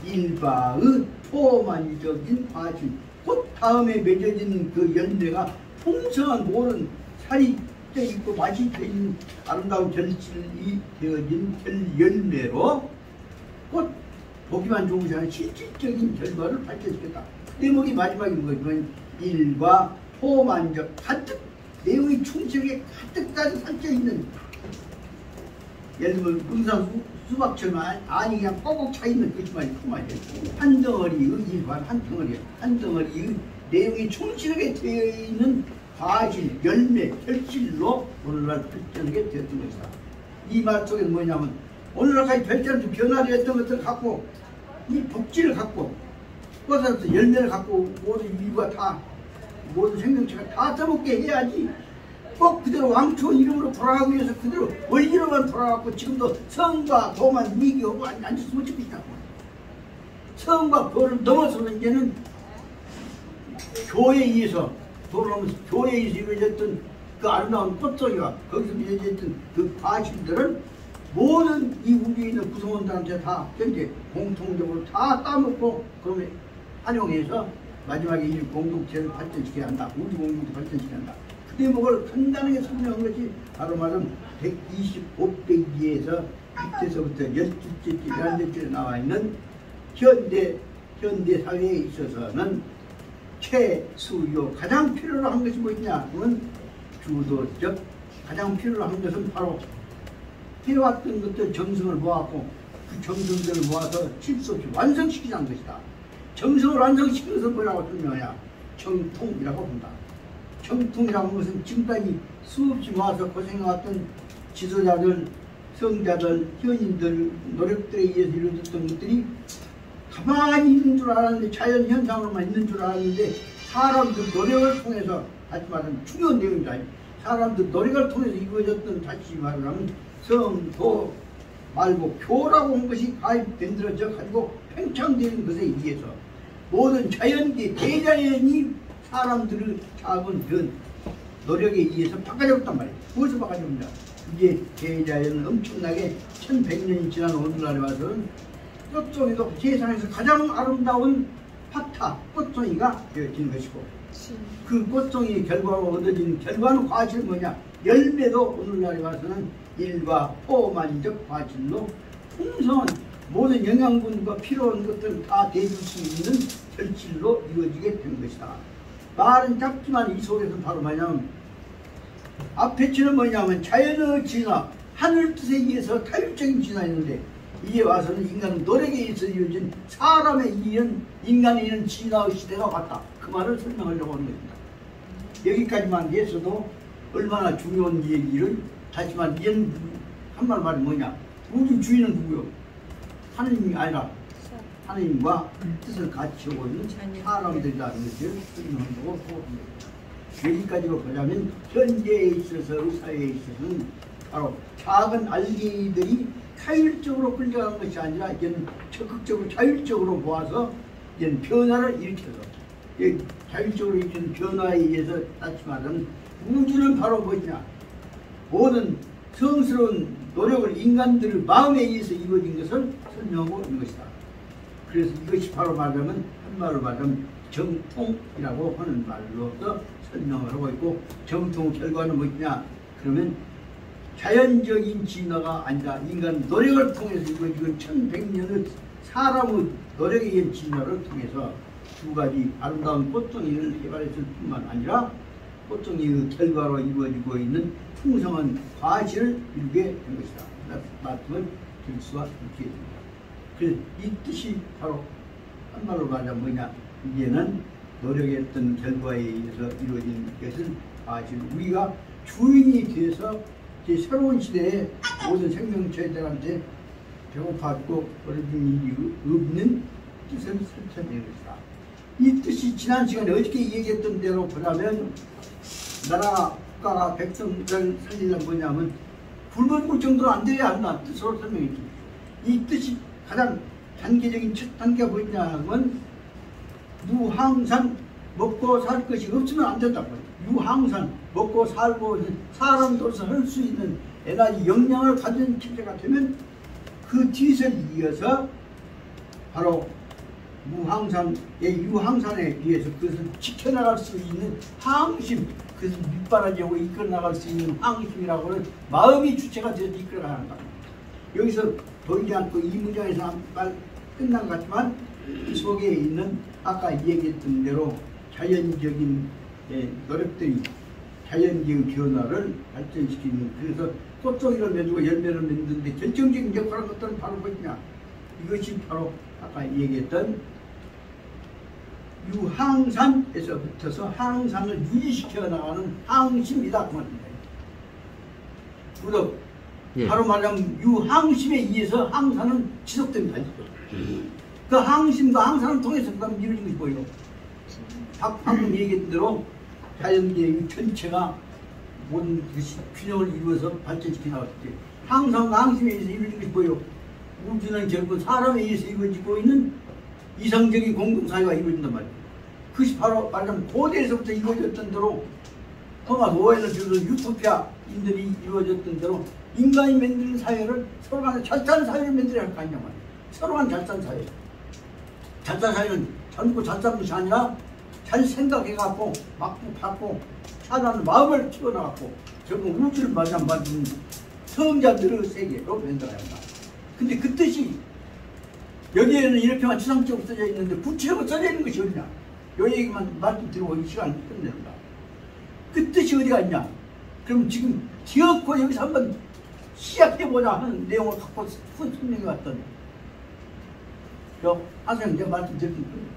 일바의 포만적인 과실, 그 다음에 맺어진 그 열매가 풍성한 모든 살이 쪄있고 맛이 쪄있는 아름다운 결실이 되어진 열매로 곧 보기만 좋은 것이 아니라 실질적인 결과를 발전시켰다. 대목이 마지막인 거지만 일과 포만적 가득 내용이 충실하게 가득까지 삼켜있는, 예를 들면 응사 수박처럼 안이 그냥 꼭꼭 차있는 것이만 포만이에요. 한 덩어리의 일과 한 덩어리의 내용이 충실하게 되어 있는 과실, 열매, 결실로 오늘날 발전하게 되었던 것이다. 이 말 속에 뭐냐면 오늘날까지 발전해서 변화되었던 것들을 갖고 이 복지를 갖고 꽃에서 열매를 갖고 모든 일과 다 모든 생명체가 다 써먹게 해야지 꼭 그대로 왕초원 이름으로 돌아가기 위해서 그대로 원리로만 돌아가고 지금도 성과 도만 위기하고 앉았으면 좋겠다고. 성과 도를 넘어서는 이제는 교회에 의해서 도를 넘어서 교회에 의해서 이루어졌던 그 아름다운 꽃송이와 거기서 이루어졌던 그 과실들은 모든 이 우주에 있는 구성원들한테 다 현재 공통적으로 다 따먹고 그러면 활용해서 마지막에 이 공동체를 발전시켜야 한다. 우주 공동체 발전시켜야 한다. 그 대목을 간단하게 설명한 것이 바로 말은 125페이지에서 밑에서부터 12줄째, 11줄에 나와 있는 현대 사회에 있어서는 최수요 가장 필요로 한 것이 무엇이냐? 그러면 주도적 가장 필요로 한 것은 바로 해왔던 것들 정성을 모았고 그 정성들을 모아서 실수 없이 완성시키자는 것이다. 정성을 완성시키는 것은 뭐라고 설명하냐? 정통이라고 본다. 정통이라고 하는 것은 지금까지 수없이 모아서 고생해왔던 지도자들, 성자들, 현인들, 노력들에 의해서 이루어졌던 것들이 가만히 있는 줄 알았는데 자연 현상으로만 있는 줄 알았는데 사람들 노력을 통해서 다시 말하면 중요한 내용이다. 사람들 노력을 통해서 이루어졌던 다시 말하면 성도 말고 교라고 한 것이 만들어져 가지고 팽창되는 것에 의해서 모든 자연계 대자연이 사람들을 작은 변 노력에 의해서 바꿔잡았단 말이에요. 무엇을 바꿔잡느냐? 이제 대자연은 엄청나게 1100년이 지난 오늘날에 와서는 꽃송이도 세상에서 가장 아름다운 파타 꽃송이가 되어진 것이고 그 꽃송이의 결과로 얻어진 결과는 과실은 뭐냐? 열매도 오늘날에 와서는 일과 포만적 과실로 풍성한 모든 영양분과 필요한 것들을 다 대줄 수 있는 결실로 이루어지게 된 것이다. 말은 짧지만 이 속에서 바로 뭐냐면 앞에 치는 뭐냐면 자연의 진화, 하늘 뜻에 의해서 타율적인 진화였는데 이에 와서는 인간은 노력에 의해서 이루어진 사람에 의한 인간에 의한 진화의 시대가 왔다. 그 말을 설명하려고 하는 것입니다. 여기까지만 해서도 얼마나 중요한 얘기를 하지만 이런 한말 말이 뭐냐? 우주 주인은 누구요? 하느님이 아니라 하느님과 뜻을 같이 하고 있는 사람들이라는 것을 설명한 거고 여기까지로 보자면 현재에 있어서 사회에 있어서는 바로 작은 알갱이들이 타율적으로 끌려가는 것이 아니라 이제는 적극적으로 자율적으로 모아서 이제는 변화를 일으켜서 자율적으로 일으키는 변화에 의해서 다시 말하면 우주는 바로 뭐냐? 모든 성스러운 노력을 인간들의 마음에 의해서 이루어진 것을 설명하고 있는 것이다. 그래서 이것이 바로 말하면 한말로 말하면 정통이라고 하는 말로서 설명을 하고 있고 정통 결과는 뭐냐? 그러면 자연적인 진화가 아니라 인간 노력을 통해서 이루어진 1100년의 사람의 노력에 의한 진화를 통해서 두 가지 아름다운 꽃송이를 개발했을 뿐만 아니라 꽃송이의 결과로 이루어지고 있는 풍성한 과실을 이루게 된 것이다. 말씀을 드릴 수가 있게 됩니다. 그래서 이 뜻이 바로 한말로 말하자면 뭐냐? 이제는 노력했던 결과에 의해서 이루어진 것은 과실. 우리가 주인이 돼서 이제 새로운 시대에 모든 생명체들한테 배고팠고 어려진 일이 없는 뜻을 설정된 것이다. 이 뜻이 지난 시간에 어저께 얘기했던 대로 보자면 나라 국가가 백성을 살리려면 뭐냐면 굶어 죽을 정도로 안 돼야 한다 뜻으로 설명했죠. 이 뜻이 가장 단계적인 첫 단계가 뭐냐면 유항산 먹고 살 것이 없으면 안 된다고 해요. 유항산 먹고 살고 사람으로서 할 수 있는 에너지 역량을 가진 체제가 되면 그 뒤를 이어서 바로 유항산에 의해서 그것을 지켜나갈 수 있는 항심, 그것을 밑바라지하고 이끌어나갈 수 있는 항심이라고 하는 마음이 주체가 되어서 이끌어나가는 겁니다. 여기서 보이지 않고 이 문장에서 말 끝난 것 같지만 그 속에 있는 아까 얘기했던 대로 자연적인 노력들이 자연적인 변화를 발전시키는 그래서 꽃송이를 맺고 열매를 맺는데 결정적인 역할을 한 것들은 바로 뭐냐? 이것이 바로 아까 얘기했던 유항산에서 붙어서 항산을 유지시켜 나가는 항심이다 그 말입니다. 그리고 바로 말하면 유항심에 의해서 항산은 지속됩니다. 그 항심과 항산을 통해서 그다음 이루어진 것이 뭐예요? 방금 얘기했던 대로 자연계의 전체가 모든 것이 균형을 이루어서 발전시켜 나갔지. 항상 양심에 의해서 이루어진 것이 뭐예요? 우주는 결국 사람에 의해서 이루어지고 있는 이상적인 공동사회가 이루어진단 말이에요. 그것이 바로 말하자면 고대에서부터 이루어졌던 대로 토마스 오웰을 주는 유토피아인들이 이루어졌던 대로 인간이 만드는 사회를 서로 간에 잘 사는 사회를 만들어야 할 거 아니냐 말이에요. 서로 간에 잘 사는 사회. 잘 사는 사회는 젊고 잘 사는 것이 아니라 잘 생각해갖고 막고 받고 사는 마음을 키워나갖고 결국 우주를 만든 성자들의 세계로 만들어야 한다. 근데 그 뜻이 여기에는 이렇게만 추상적으로 써져 있는데 구체적으로 써져 있는 것이 어디냐? 요 얘기만 말씀드리고 이 시간 끝낸다. 그 뜻이 어디가 있냐? 그럼 지금 기어코 여기서 한번 시작해보자 하는 내용을 갖고 설명해 왔더니 하세요. 제가 말씀드린 거예요.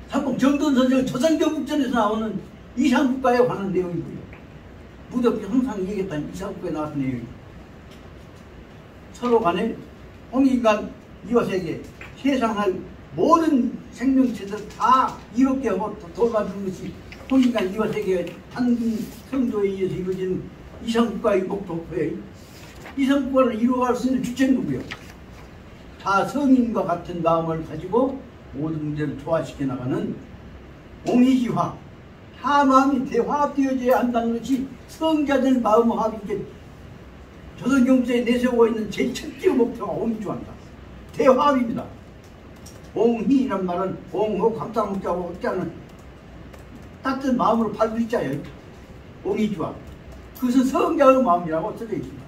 삼봉 정돈 선생은 조선경국전에서 나오는 이상국가에 관한 내용이고요. 무덥게 항상 얘기했던 이상국가에 나왔던 내용이고 서로 간에 홍인간 이화세계 세상을 모든 생명체들 다 이롭게 하고 돌봐주는 것이 홍인간 이화세계의 단군 성조에 의해서 이루어지는 이상국가의 목표예요. 이상국가를 이루어갈 수 있는 주체는 누구예요? 다 성인과 같은 마음을 가지고 모든 문제를 조화시켜 나가는 옹이지화, 다 마음이 대화되어져야 한다는 것이 성자들 마음 화합이게 조선경제에 내세우고 있는 제일 첫째 목표가 옹이지화입니다. 대화합입니다. 옹희란 말은 옹호 감사목자고 어쩌는 따뜻한 마음으로 발굴 자예요. 옹이지화. 그것은 성자의 마음이라고 써져 있습니다.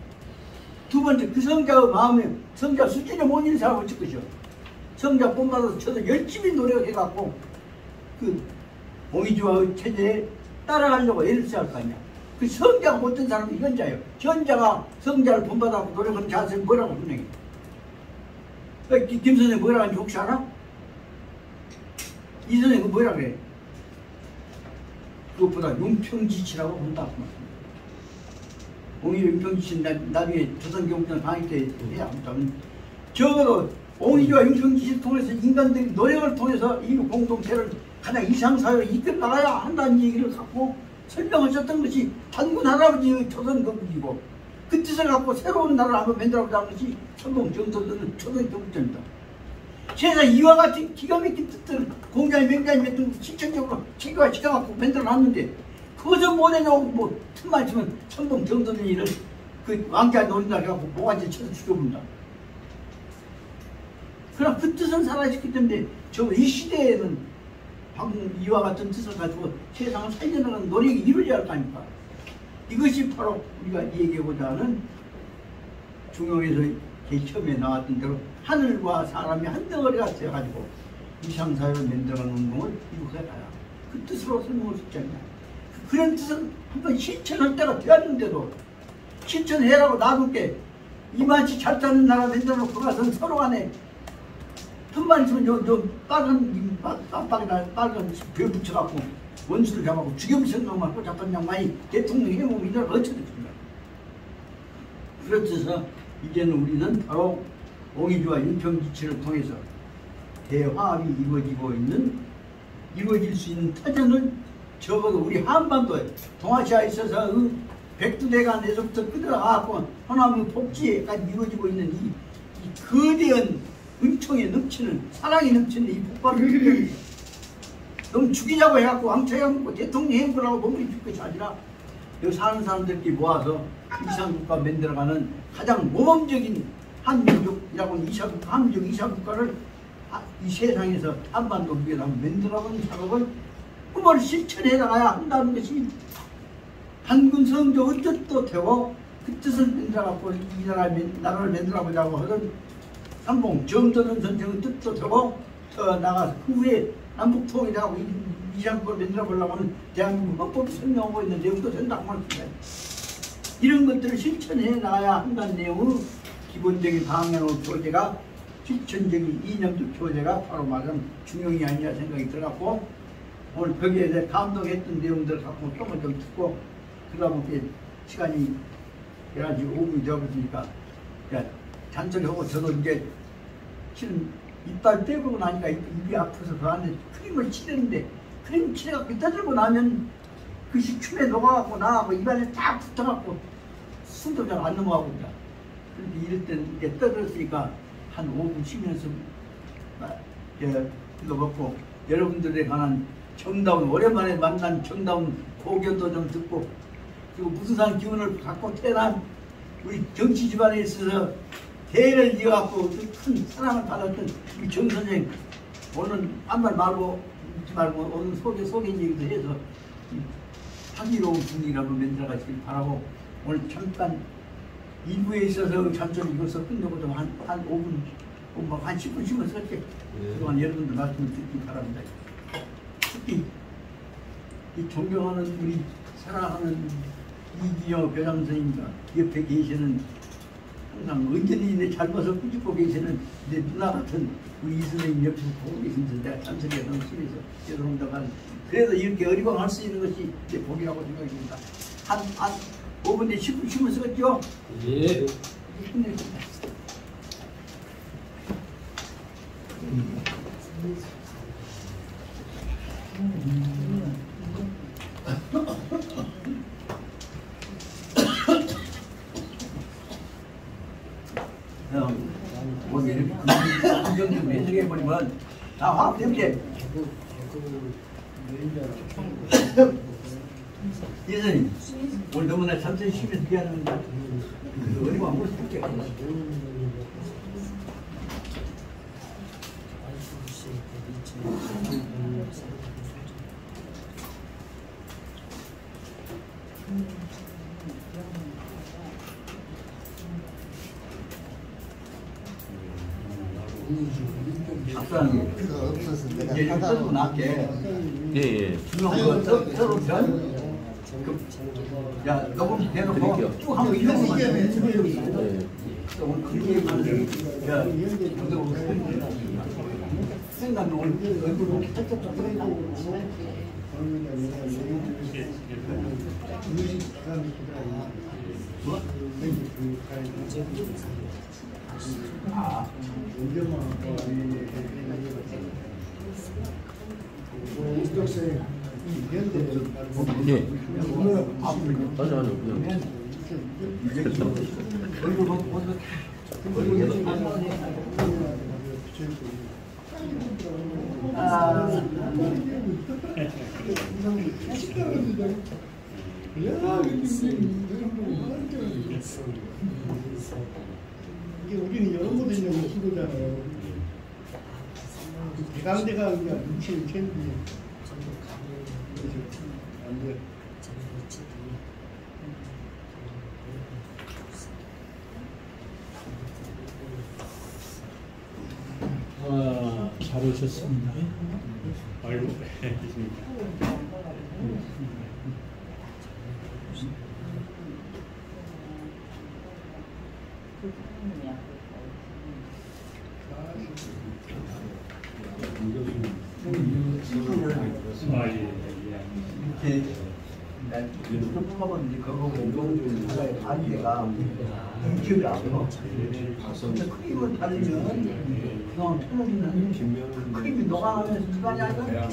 두 번째, 그 성자의 마음에 성자 수준에 못 있는 사람은 어쩔 것이요. 성자 본받아서 저도 열심히 노력해갖고 그 옹이지화의 체제에 따라가려고 애를 써야 할 거 아니야. 그 성자가 못된 사람은 현자예요. 현자가 성자를 본받아서 노력하는 자세는 뭐라고 분명해. 김 선생님 뭐라고 하는지 혹시 알아? 이 선생님 뭐라 그래? 그것보다 용평지치라고 본다고 말씀합니다. 옹이 용평지치는 나중에 조선경전 강의 때 해야 합니다. 적어도 옹이와 용평지치를 통해서 인간들이 노력을 통해서 이 공동체를 가장 이상사회로 이끌어 나가야 한다는 얘기를 갖고 설명하셨던 것이 단군 할아버지의 조선경국이고 그 뜻을 갖고 새로운 나라를 한번 만들어보자 하는 것이 천봉 정서들은 조선경국전입니다. 세상 이와 같은 기가 막힌 뜻들을 공자의 맹자의 맺은 실천적으로 체계화 시켜갖고 만들어놨는데 그것을 못해냐고 뭐 틈만 치면 천봉 정서들이를 그 왕자 노린다 해갖고 모가지 쳐서 죽여본다. 그러나 그 뜻은 살아있기 때문에 저 이 시대에는 방금 이와 같은 뜻을 가지고 세상을 살려나가는 노력이 이루어져야 할 거 아닙니까? 이것이 바로 우리가 얘기하고자 하는 중용에서 처음에 나왔던 대로 하늘과 사람이 한 덩어리가 되어가지고 이상사회를 만들어가는 운동을 이루어가야 그 뜻으로 설명을 했잖냐. 그런 뜻은 한번 실천할 때가 되었는데도 실천해라고 놔둘게 이만치 잘 사는 나라 만들어놓고 가서 서로 간에 틈만 있으면 저 빨간 깜빡이나 빨간 별 붙여갖고 원수를 잡아갖고 죽여볼 생각만 하고 잡던 양반이 대통령 해보면 이 나라 어쩌겠습니까? 그렇듯이 이제는 우리는 바로 옹이주와 윤평지치를 통해서 대화합이 이루어질 수 있는 터전을 적어도 우리 한반도에 동아시아에 있어서 백두대간에서부터 끌어가고 호남의 복지에까지 이루어지고 있는 이 거대한 은총에 넘치는 사랑이 넘치는 이 폭발을 너무 죽이자고 해갖고 왕처해갖고 대통령 행보라고 몸을 줄 것이 아니라 여기 사는 사람들끼리 모아서 이상국가 만들어가는 가장 모범적인 한민족이라고 하는 한민족 이상국가를 이 세상에서 한반도 위에서 만들어가는 작업을 꿈을 실천해 나가야 한다는 것이 한군 성조의 뜻도 되고 그 뜻을 만들어갖고 이 나라를 만들어보자고 하던 삼봉 정도는 선생의 뜻도 되고 더 나가서 그 후에 남북통일하고 이상국가를 만들어보려고 하는 대한민국 헌법이 설명하고 있는 내용도 된다고 말합니다. 이런 것들을 실천해 나가야 한다는 내용의 기본적인 방향의 교재가 실천적인 이념적 교재가 바로 말하는 중용이 아니냐 생각이 들어갔고 오늘 거기에 대해 감동했던 내용들을 갖고 조금 좀 듣고 그러다 보니 시간이 11시 5분이 되어버리니까 잔소리하고 저도 이제 실은 이빨 떼고 나니까 입이 아파서 그 안에 크림을 칠했는데 크림 칠해갖고 떠들고 나면 그 식춤에 녹아갖고 나하고 입안에 딱 붙어갖고 숨도 잘 안 넘어가고 있다. 그런데 이럴 땐 이제 떠들었으니까 한 5분 쉬면서 이거 먹고 여러분들에 관한 정다운 오랜만에 만난 정다운 고견도 좀 듣고 그리고 무수산 기운을 갖고 태어난 우리 정치 집안에 있어서 대를 이어갖고 큰 사랑을 받았던 우리 정 선생 오늘 아무 말 말고 묻지 말고 오늘 소개 얘기도 해서 향기로운 분위기를 한번 만들어가시길 바라고 오늘 잠깐 2부에 있어서 잠깐 이것을 끝내고 좀 한 5분 한 10분 쉬면 쓸게. 그동안 여러분들 말씀을 듣기 바랍니다. 특히 이 존경하는 우리 사랑하는 이기영 교장선생님과 옆에 계시는 항상 언제든지 내 잘못을 꾸짖고 계시는 내 누나 같은 우리 이 선생님 옆에서 보고 계신데 내가 참석해서 너무 심해서 죄송합니다만 그래도 이렇게 어리광할 수 있는 것이 내 복이라고 생각합니다. 한 5분 뒤에 10분 쉬면 쓰겠죠? 예. 끝내겠습니다. 뭐 이렇게 긍정 좀 해석해버리면 다 화합 때문에 예선님 오늘 너무나 잠시 쉬면서 미안합니다. 어리고 안 보고 싶게 작사하는 게 없어서 내가 이제 써도 낫게 예. 중요한 거 서로 편 야, 녹음 대놓고 쭉 한번 이런 거만 예. 오늘 그렇게 얘기하는 야, 생각나 오늘 얼굴 이렇게 쩍쩍 예. 아니요, 그냥. 얼굴 보고 얼굴 이게 우리는 여러 모델 있는 시도잖아요. 대강대가 그냥 뭉치는 캔디. 안 돼. 잘 오셨습니다. 아이고, 이렇게 뽑아봤는데 그거 하나의 반대가 기억이 안 나. 근데 크림을 바르면 그동안 틀어지는 크림이 녹아가면서 기관이 아니라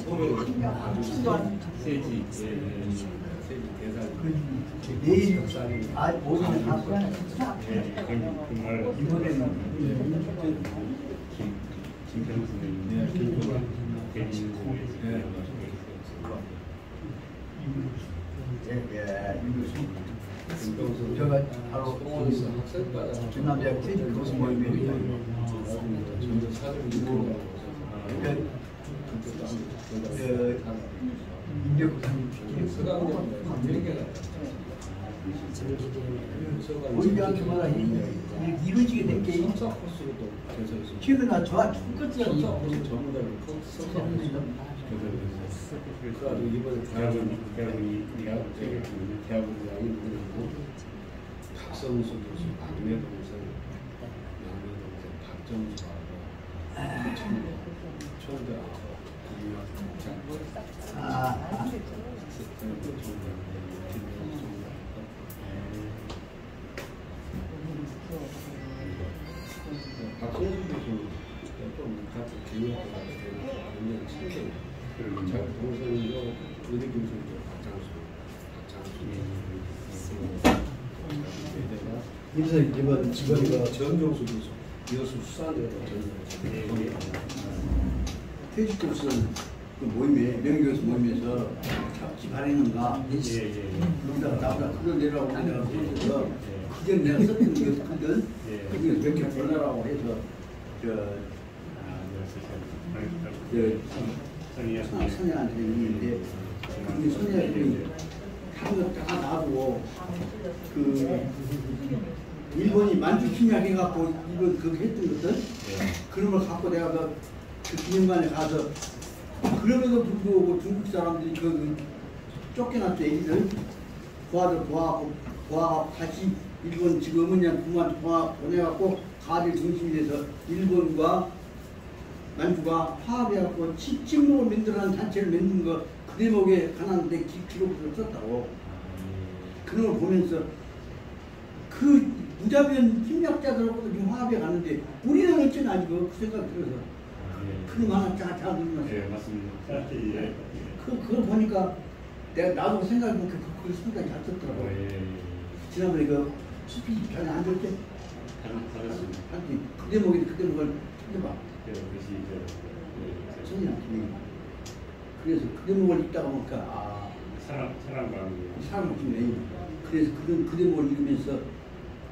내일 오전에 다 이번에는 제가 바로 전남대학 퇴직 교수 모임에 임대국사님 오히려한테마다 이루어지게 된 게 최근에 저와 똑같이 그래서 이번에 대학원이 대학원장이 누구고 박성수 교수, 막내 동생, 박정수하고 초대 박성수 교수 같은 교육과가 굉장히 친해요. 자기 동생이고 의대 교수이죠, 박장수. 그래서 이번 직원이가 전종수 교수, 여수 수산대가 퇴직교수 그 모임에 명예교수 모임에서 잡지 발행한가 여기다가 나보다 그걸 내라고 내가 그래서 그전 내가 썼던 게 있거든. 그게 몇개 보내라고 해서 선생한테 있는데 그게 선생님이 하는 거다 놔두고 그 일본이 만주 침략해갖고 이거 그렇게 했던 것들 그런 걸 갖고 내가 그 기념관에 가서 그럼에도 불구하고 중국 사람들이 그 쫓겨났대 애기들 부하들 부하가 다시 일본 지금은 그냥 부한 부하 보내갖고 가들 중심이 돼서 일본과 만주가 화합해갖고 침묵을 만들어낸 단체를 만든 거 그 대목에 관한데 기록을 썼다고. 그런 걸 보면서 그 무자비한 침략자들하고도 지금 화합해 갔는데 우리는 어쩌나 아니고 그 생각이 들어서 그거 하나 잘 들으면서 예, 맞습니다. 예. 그걸 보니까 내가 나도 생각해보니까 그 상당히 잘 썼더라고. 지난번에 그 스피치 편에 안 들 때 잘했습니다. 그 대목을 찾아봐. 그것이 선생님한테 그래서 그 대목을 읽다가 보니까 사랑방이 사람 중에 그래서 그 대목을 읽으면서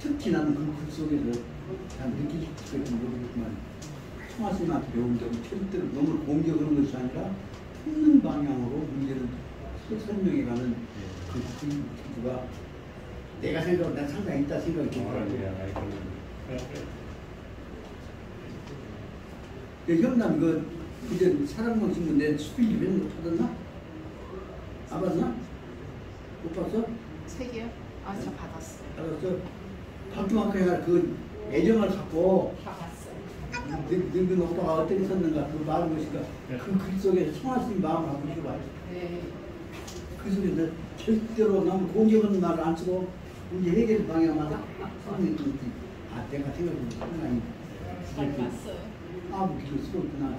특히 나는 그 글 속에서 잘 느끼지 모르겠지만 청아쌤한테 배운 점은 절대로 너무 공격하는 것이 아니라 품는 방향으로 문제를 설명해가는 그 기구가 내가 생각하면 난 상당히 있다 생각이 들더라고. 현남 그전 사랑방 친구인데 수필이 몇년 받았나? 안 받았나? 못 봤어? 3개요? 아, 저 받았어요. 받았어? 박중학교가 그 애정을 갖고 다 봤어요. 늙은 오빠가 어떻게 썼는가 그 말을 보니까 그 글 속에 청아스님 마음을 한번 읽어봐요. 네. 그 속에서 절대로 너무 공격하는 말을 안 쓰고 문제 해결 방향만 하는 게 내가 생각해보면 상당히 잘 봤어요. 아무 길을 쓰고 있구나.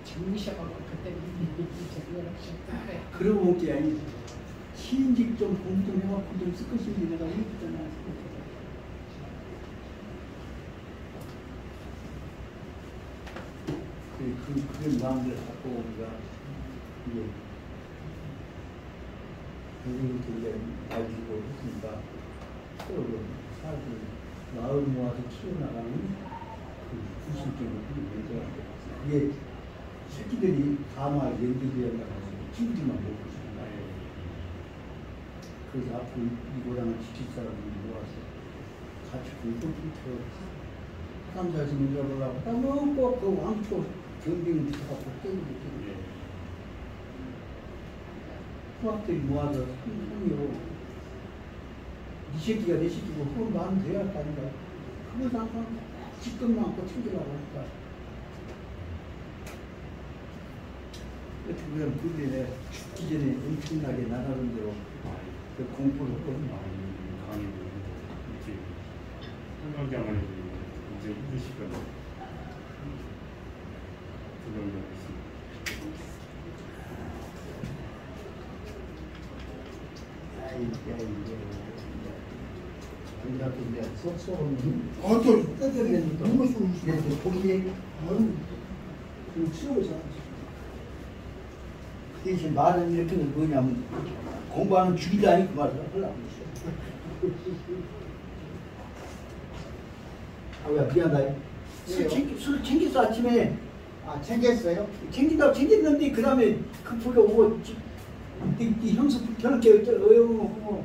젊으셔가지고 그때 네. 그러고 본 게 아니 시인직 좀 공부 좀 해갖고 좀 쓸 것인지 내가 얘기했잖아. 그런 마음들을 갖고 우리가 이제 선생님께 이제 알고 했으니까 서로 사실 마을 모아서 키워나가는 그 구실적인 문제가 이게 새끼들이 가마에 연결되어 나가서 친구들만 먹고 싶은 거예요. 그래서 앞으로 이 고향을 지킬 사람들이 모아서 같이 공동체로 사람들에서 문제를 하려고 꼭 그 왕초 경비는 붙어갖고 깨지고 후학들이 모아서 성의로 네 새끼가 내 새끼고 그건 마음 돼야 할 거 아닌가. 그거 항상 직급 많고 챙기려고 하니까 그냥 그게 죽기 전에 엄청나게 나가는 대로 그 공부를 했거든요. 강의 이렇게 한강장을 이제 힘드시거든요. 그런 거 있습니다. 우리한테 이제 쏙쏙은 또 뜯어내는 너무 술 보기에 좀 치워서 그 대신 말은 이렇게 뭐냐면 공부하는 죽이다 아니 그 말을 하려고 있어. 아야 미안하다. 술 챙겼어 아침에. 아 챙겼어요? 챙겼는데 그 다음에 급하게 오고 네 형수 저렇게 어여고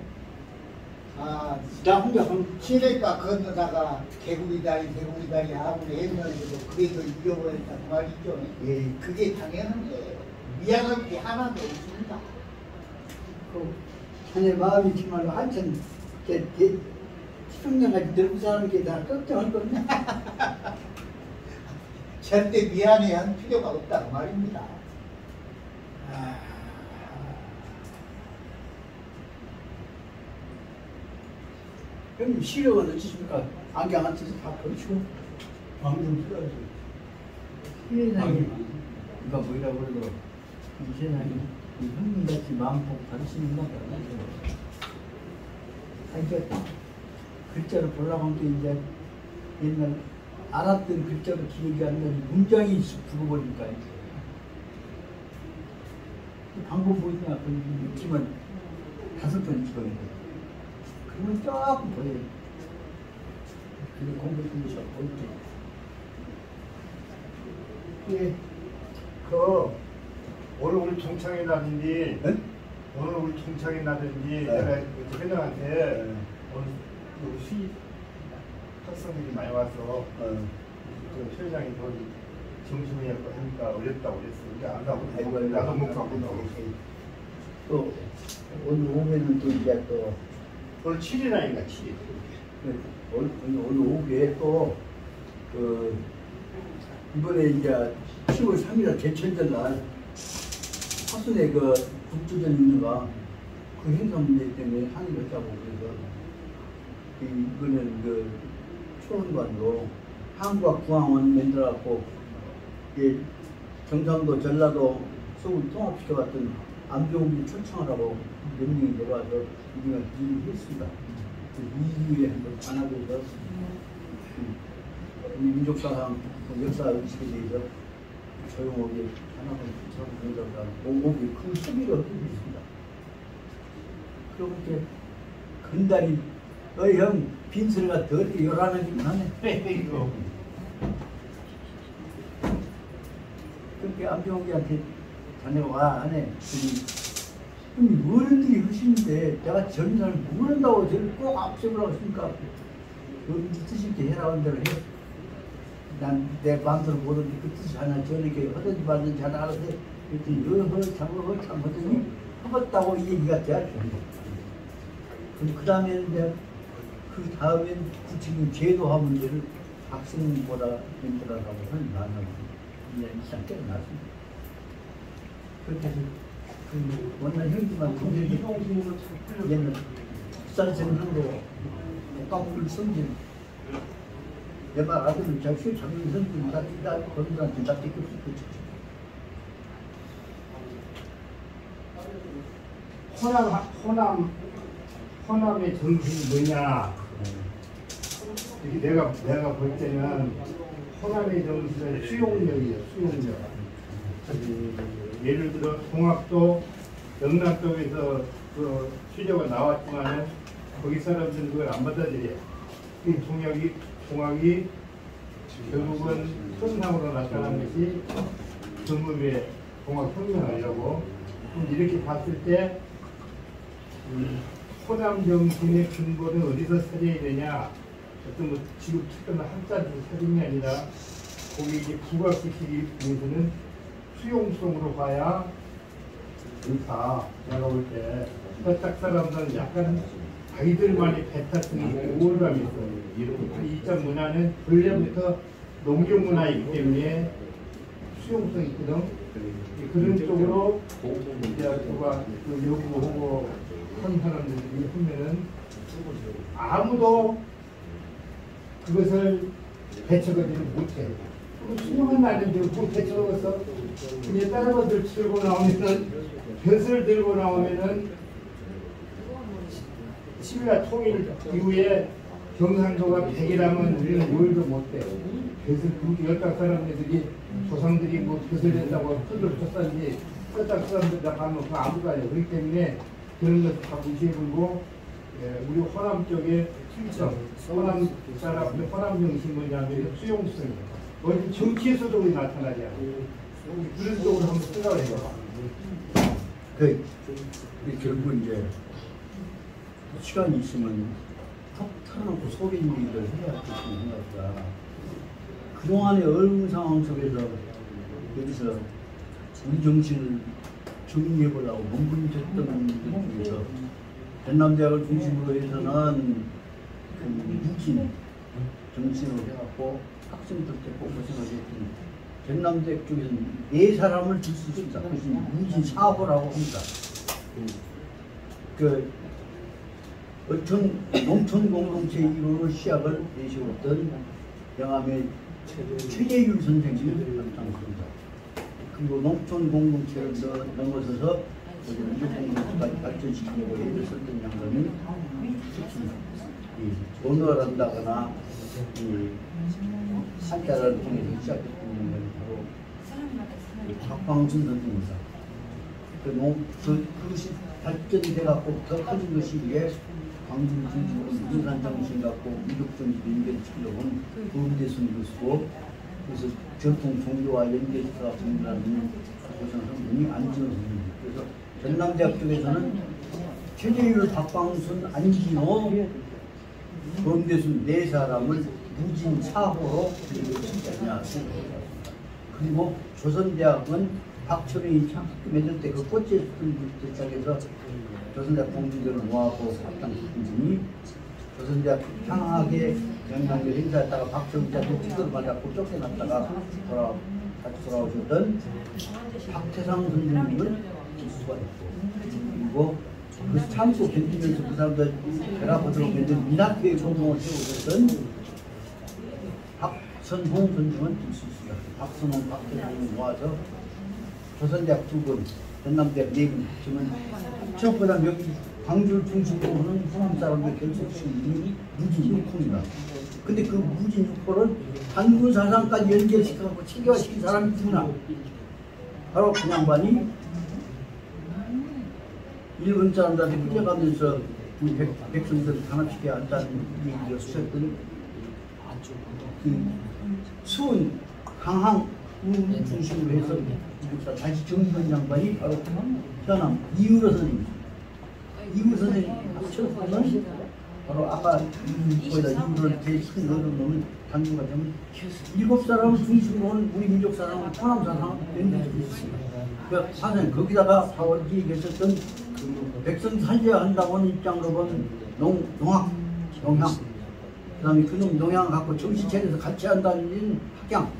아 나 혼자 시내가 건너다가 개구리다리 하고 옛날에도 그래서 잃어버렸다 그 말이죠. 예. 그게 당연한 거예요. 미안할 게 하나도 없습니다. 자네 마음이 정말로 한참 수평년까지 늙은 사람에게 다 걱정할 거냐. 절대 미안해할 필요가 없다고 말입니다. 형님 시력은 어찌십니까? 안경 안 써서 다 버리시고 방금 써야지. 세상에 이거 뭐라고 그러더라고. 이 세상에 형님같이 마음속 다르시는 건 없어요. 그러니까 글자를 보려고 하면 또 이제 옛날 알았던 글자도 기억이 안 나지 문장이 죽어버리니까 방법 보이냐 그 읽지만 5번 읽어요. 그러면 조금 보여요. 그게 공부했던 것이 보이죠. 예. 그 오늘 우리 총창회 나든지 네? 오늘 우리 총창회 나든지 네. 내가 회장한테 오늘 그 수의 학생들이 많이 와서 그 회장이 더 점심을 하니까 어렵다고 그랬어. 근데 안 가고 나도 못 가고 또 오늘 오후에는 또 이제 또 오늘 7일이니까 7일. 오늘 오후에 또 그 이번에 이제 10월 3일 개천절 날 화순에 그 국조전 있는가 그 행사 문제 때문에 항의를 했다고 그래서 이번엔 그 초원관도 한국과공항원 만들어갖고 경상도 전라도 서울 통합시켜봤던 안병기 초청하라고 몇 명이 내려와서 우리가 일을 했습니다. 2주에 한번 관합에서 우리 민족사상 역사 의식에 대해서 조용하게 하나만 처럼 오목이 큰 소비를 얻고 있습니다. 그리고 이렇게 근달이 형 빈슬가 덜 요란하기만 하네. 그렇게 안병기한테 자네가 와 안해. 어른들이 하시는데 내가 젊은 사람을 모른다고 저를 꼭 앞세우라고 했으니까 그 뜻이 있게 해라는 대로 해. 난 내 마음대로 모르는데 그 뜻이 하나 저렇게 하든지 말든지 하나 알아서 그랬더니 참 하더니 하겠다고 이 얘기가 돼야 돼. 그 다음에는 내가 그 다음엔 구체적인 제도화 문제를 학생보다 힘들어라고 하는 나는 이제 이상 깨어났습니다. 그렇게 해서 그 원래 형님만 동생이 얘는 부산생으로 독과물을 섬진 내 말 아들은 자기 시험 장면 선생님 다 거기들한테 다 뺏겼을 거죠. 호남의 정신이 뭐냐? 이게 내가 볼 때는 호남의 정신은 수용력이에요. 수용력. 예를 들어 동학도 영남 쪽에서 그 취재가 나왔지만은 거기 사람들은 그걸 안 받아들여. 이 동학이 결국은 현상으로 나타난 것이 전북의 동학혁명이라고. 이렇게 봤을 때 호남 정신의 근본은 어디서 찾아야 되냐? 어떤 뭐 지금 특별한 학자들 사진이 아니라 거기 이제 국악시키기 위해서는 수용성으로 봐야 좋다. 내가 볼 때 서쪽 사람들은 약간 자기들만의 배타성이 우월감이 있어요. 이점 문화는 본래부터 농경 문화이기 때문에 수용성이 있거든. 그런 쪽으로 이제 누가 그 요구하고 한 사람들이 하면은 아무도 그것을 배척하지를 못해. 수용은 나는데 뭐 배척하겠어? 이제 다른 것들 들고 나오면은 벼슬 들고 나오면은 12가 통일 이후에 경상도가 100이라면 우리는 요일도 못해. 벼슬 그 열강 사람들이 조상들이 뭐 벼슬 된다고 표를 쳤었는지 서쪽 사람들 다 가면 그거 아무도 아니에요. 그렇기 때문에 그런 것도 다 무시해버리고 우리 호남 쪽에 특성, 호남 사람들 호남 정신 뭐냐면 수용성이에요. 어디 정치에서도 우리 나타나지 않아요. 그런 쪽으로 한번 생각을 해봐. 그 결국 이제 시간이 있으면 턱 털어놓고 소리 얘기를 해야 할 것이 생각보다 그동안의 어려운 상황 속에서 여기서 우리 정신을 정리해보려고 몸부림쳤던 분들 중에서 전남대학을 중심으로 해서는 그 무진 정신으로 해갖고 학생들 때 꼭 고생하셨던 전남대학 쪽에서는 4사람을 줄 수 있습니다. 그것이 무진 사고라고 합니다. 그 농촌 공동체 이론을 시작을 내세웠던 영암의 최재율 선생님을 담당합니다. 그리고 농촌 공동체를 넘어서서 민족 공동체까지 발전시키려고 애를 썼던 양반이 특히 언어를 한다거나 한자를 통해서 시작했던 양반이 바로 박광순 선생입니다. 그것이 발전이 돼갖고 더 커진 것이 이게 광주를 중심으로 민산 정신 갖고 민족 정신을 연결시키려고 온 고은대순 교수고, 그래서 전통 종교와 연결해서 공부하는 고선 선생님이 안지원 선생님. 그래서 전남대학 쪽에서는 최재율, 박광순, 안진호, 고은대순 네 사람을 무진 사호로 진짜냐. 그리고 조선대학은 박철웅이 학교 만들 때 그 꽃제 부터 시작해서 조선대학 공주들을 모아서 합당시킨 분이 조선대학 향하게 경강을 행사했다가 박철웅한테 찌들 맞았고 쫓겨났다가 다시 돌아오셨던 박태상 선생님을 수고했고, 그리고 그 참고 견디면서 그 사람들 결합하도록 만든 민학회의 공동을 세우셨던 박선홍 선생은 있습니다. 박선홍, 박태상을 모아서 조선대학 2군, 전남대학 4군 합치면 무엇보다 여기 광주를 중심으로 하는 호남 사람들 결속시키는 무진 6호입니다. 근데 그 무진 6호를 단군 사상까지 연결시켜서 체계화시킨 사람이 누구나? 바로 그 양반이 일본 사람들한테 끌려가면서 우리 백성들을 단합시켜야 한다는 얘기를 쓰셨던 그 수은 강항 우 중심으로 해서 다시 정리한 양반이 바로 현암 이유로 선생님입니다. 이유 선생님 합쳐서는 바로 아까 거기다 이유를 제일 큰 어른 놈은 단주가 되면 7사람을 중심으로 한 우리 민족 사상은 호남 사상은 연결되어 있습니다. 그러니까 사실 거기다가 바로 얘기했었던 그 백성 살려야 한다고 하는 입장으로 본 농학, 농향, 그 다음에 그놈 농향을 갖고 정신 차려서 같이 한다는 학양,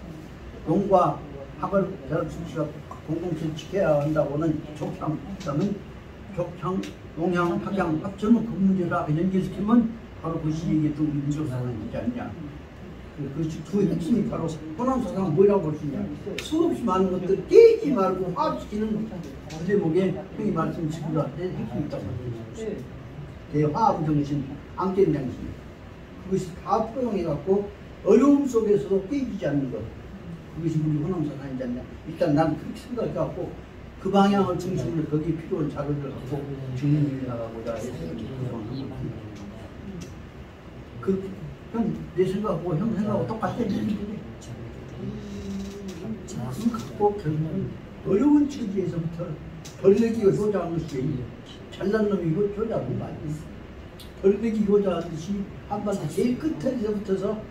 농과 학을 대학 수시가 공동체를 지켜야 한다고는 족향, 그다음에 족향, 농향, 학양 합쳐놓은 그 문제를 앞에 연결시키면 바로 그것이 얘기했던 우리 민족 사상이지 않냐. 그것이 그 핵심이 바로 호남 사상은 뭐라고 볼 수 있냐. 수없이 많은 것들 깨지 말고 화합시키는 그 제목에 형이 말씀 친구들한테 핵심이 있다고 말씀드렸어요. 대화합 정신, 안 깨는 정신. 그것이 다 포용해갖고 어려움 속에서도 깨지지 않는 것. 그것이 우리 호남 사상이지 않냐. 일단 난 그렇게 생각해갖고 그 방향을 중심으로 거기에 필요한 자료를 갖고 정리해 나가고자 해서 내 생각하고 형 생각하고 똑같은 얘기인데 그거 갖고 결국은 어려운 처지에서부터 벌레기가 효자하는 것이 잘난 놈이 효자하는 거 아니에요. 벌레기 효자하듯이 한반도 제일 끝에서부터서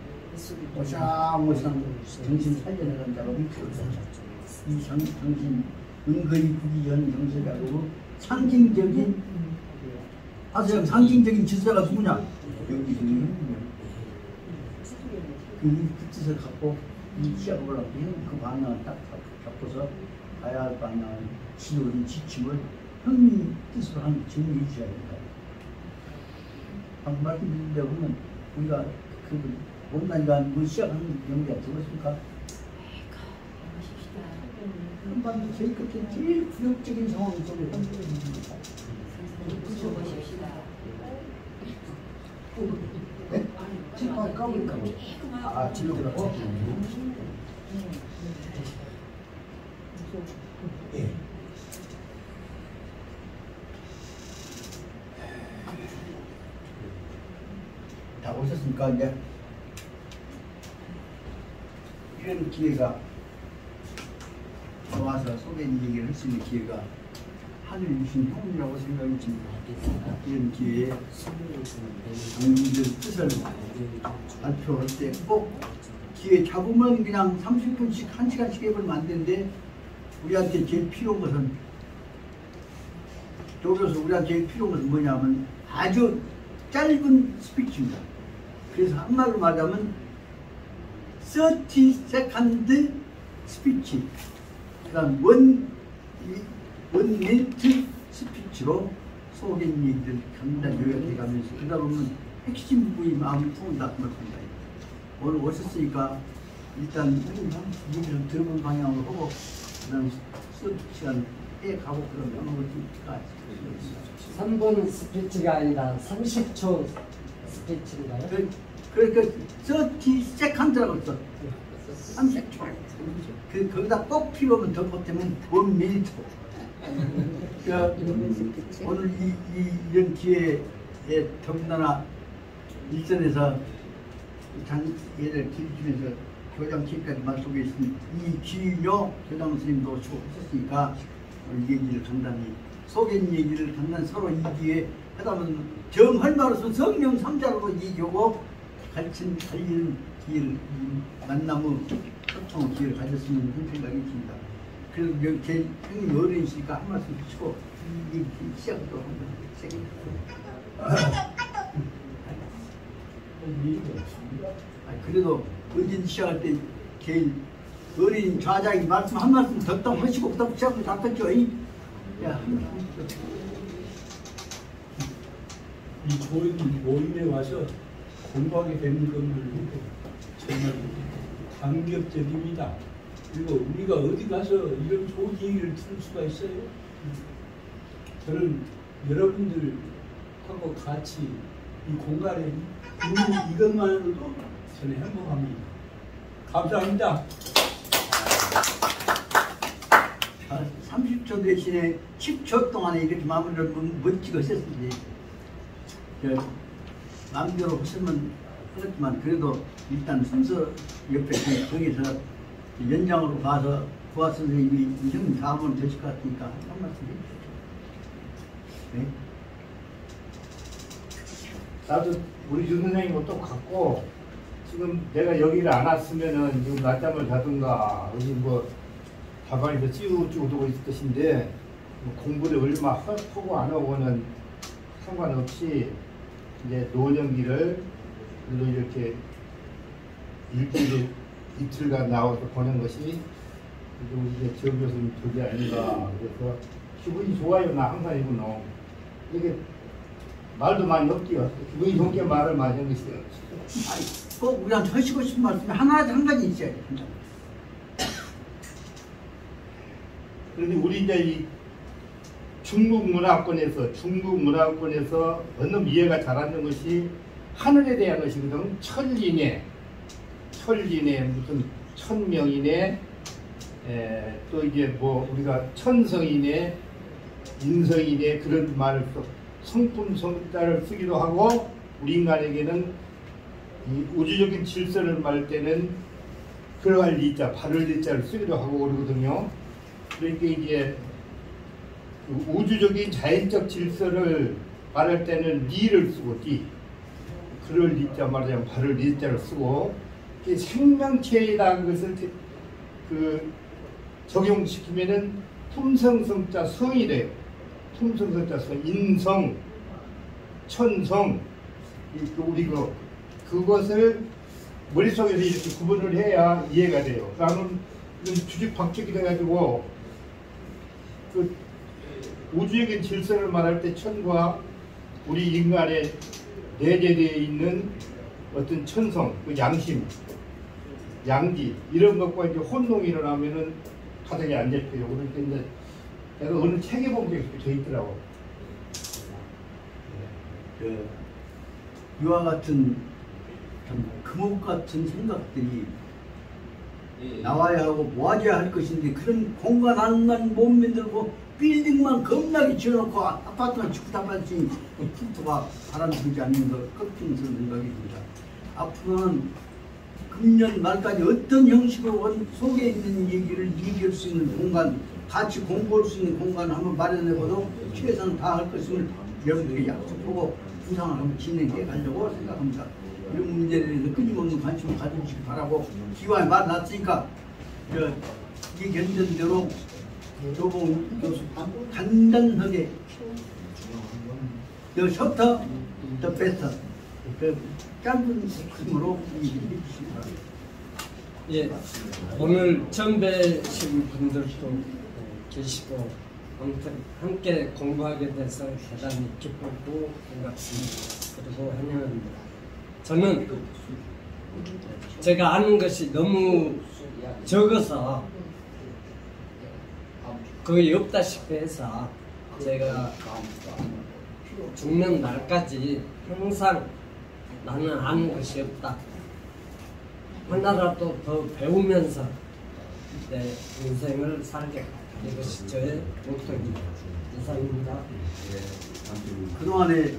오상오상 정신 살려내는 작업이 필요하다. 이 정신 은거리 구기현 정세작으로 상징적인 아세요? 상징적인 지도자가 누구냐? 여기 그 뜻을 갖고 이 시합을 하고 그 방향을 딱 잡고서 가야 할 방향을 지도를 지침을 형님 뜻으로 한 정리해 주셔야 된다. 방금 말씀드린 데 보면 우리가 그 온난이가 뭐 시작하는 경우가 들었습니까? 한반도 제일 끝에 제일 굴욕적인 상황 속에 네? 칠판 까볼까? 아, 질러보라고? 예. 다 오셨습니까? 이제 이런 기회가 와서 소개인 얘기를 할 수 있는 기회가 하늘 주신 행운이라고 생각이 듭니다. 이런 기회에 국민들 뜻을 발표할 때 꼭 기회 잡으면 그냥 30분씩 1시간씩 해버리면 안 되는데 우리한테 제일 필요한 것은 여기서 우리한테 제일 필요한 것은 뭐냐면 아주 짧은 스피치입니다. 그래서 한말로 말하면 30세컨드 스피치, 그 다음 원 미니트 스피치로 소개인 얘기들 간단히 요약해가면서 그러다 보면 핵심 부위 마음이 통한다 그 말입니다. 오늘 오셨으니까 일단 얘기 좀 들어본 방향으로 하고 그다음 수업 시간 에 가고 그러면 어디가 3분 스피치가 아니라 30초 스피치인가요? 그러니까 30세컨드라고 써. 30초. 거기다 꼭 필요하면 더 보태면 1밀초. 오늘 이런 기회에 더군다나 일선에서 얘를 기르면서 교장실까지 맡고 계신 이기효 교장 선생님도 오셨으니까 얘기를 간단히 속인 얘기를 간단히 서로 이 기회에 하다 보면 정할마로서 성령 3자로 얘기하고 갈리는 기회를 만남의 소통의 기회를 가졌으면 하는 생각이 있습니다. 그래서 제 형님 어른이시니까 한 말씀 해주고 이 시작도 한번 그래도 어진 시작할 때 제일 어린 좌장이 말씀 한 말씀 더 하시고 그다음 시작을 다 끊죠. 야, 이 좋은 모임에 와서 공부하게 되는 것만으로 정말 감격적입니다. 그리고 우리가 어디 가서 이런 좋은 얘기를 들을 수가 있어요. 저는 여러분들하고 같이 이 공간에 있는 이것만으로도 저는 행복합니다. 감사합니다. 30초 대신에 10초 동안에 이렇게 마무리를 멋지게 하셨는데 마음대로 하시면 그렇지만 그래도 일단 순서 옆에 거기서 연장으로 가서 부하 선생님이 형 다음은 되실 것 같으니까 한 말씀 해주시죠. 네? 나도 우리 유 선생님과 똑같고 지금 내가 여기를 안 왔으면은 지금 낮잠을 자든가 어디 뭐 가방에서 찌우찌우 두고 있을 것인데 뭐 공부를 얼마 하고 안 하고는 상관없이 이제 노년기를 그리고 이렇게 일주일에 이틀간 나와서 보는 것이 그리고 이제 저 교수님 덕이 아닌가. 그래서 기분이 좋아요. 나 항상 이거 이게 말도 많이 없지요. 기분이 좋게 말을 많이 하는 것이요. 아니, 꼭 우리한테 하시고 싶은 말씀이 한 가지 있어요. 그런데 우리 이제 이 중국 문화권에서 어느 이해가 잘 안 되는 것이 하늘에 대한 것이거든. 천리네 무슨 천명이네 또 이제 뭐 우리가 천성이네 인성이네 그런 말을 또 성품 성자를 쓰기도 하고 우리 인간에게는 이 우주적인 질서를 말할 때는 그러할 리자 바를 리자를 쓰기도 하고 그러거든요. 그러니까 이제 우주적인 자연적 질서를 말할 때는 리를 쓰고 그럴 리자 말하자면 바를 리자를 쓰고 생명체라는 것을 적용시키면은 품성성자 성이 돼요. 품성성자 성, 인성, 천성 우리 그것을 머릿속에서 이렇게 구분을 해야 이해가 돼요. 나는 주직박적이 돼가지고 그 우주적인 질서를 말할 때 천과 우리 인간의 내재되어 있는 어떤 천성, 그 양심, 양지 이런 것과 이제 혼동이 일어나면은 가닥이 안 잡혀요. 그러니까 이제 내가 어느 책에 보면 이렇게 돼 있더라고. 이와 같은 좀 금옥 같은 생각들이 나와야 하고 모아져야 할 것인데 그런 공간 하나만 못 만들고 빌딩만 겁나게 지어놓고 아파트만 짓고 다 빠지니 풀토가 바람 불지 않는 것 걱정스러운 생각이 듭니다. 앞으로는 금년 말까지 어떤 형식으로 속에 있는 얘기를 얘기할 수 있는 공간, 같이 공부할 수 있는 공간을 한번 마련해보도 최선을 다할 것임을 여러분들에게 약속하고 구상을 한번 진행해 가려고 생각합니다. 이런 문제에 대해서 끊임없는 관심을 가져주시기 바라고 기왕에 말 났으니까 얘기했던 대로 조봉 교수 간단하게 셔터 더 베스트 짧은 흐름으로 얘기해 주시기 바랍니다. 예, 오늘 처음 뵈신 분들도 계시고 아무튼 함께 공부하게 돼서 대단히 기쁘고 반갑습니다. 그리고 환영합니다. 저는 제가 아는 것이 너무 적어서 거의 없다시피 해서 제가 죽는 날까지 항상 나는 아는 것이 없다. 하나라도 더 배우면서 내 인생을 살겠다. 이것이 저의 목표입니다. 이상입니다. 그동안에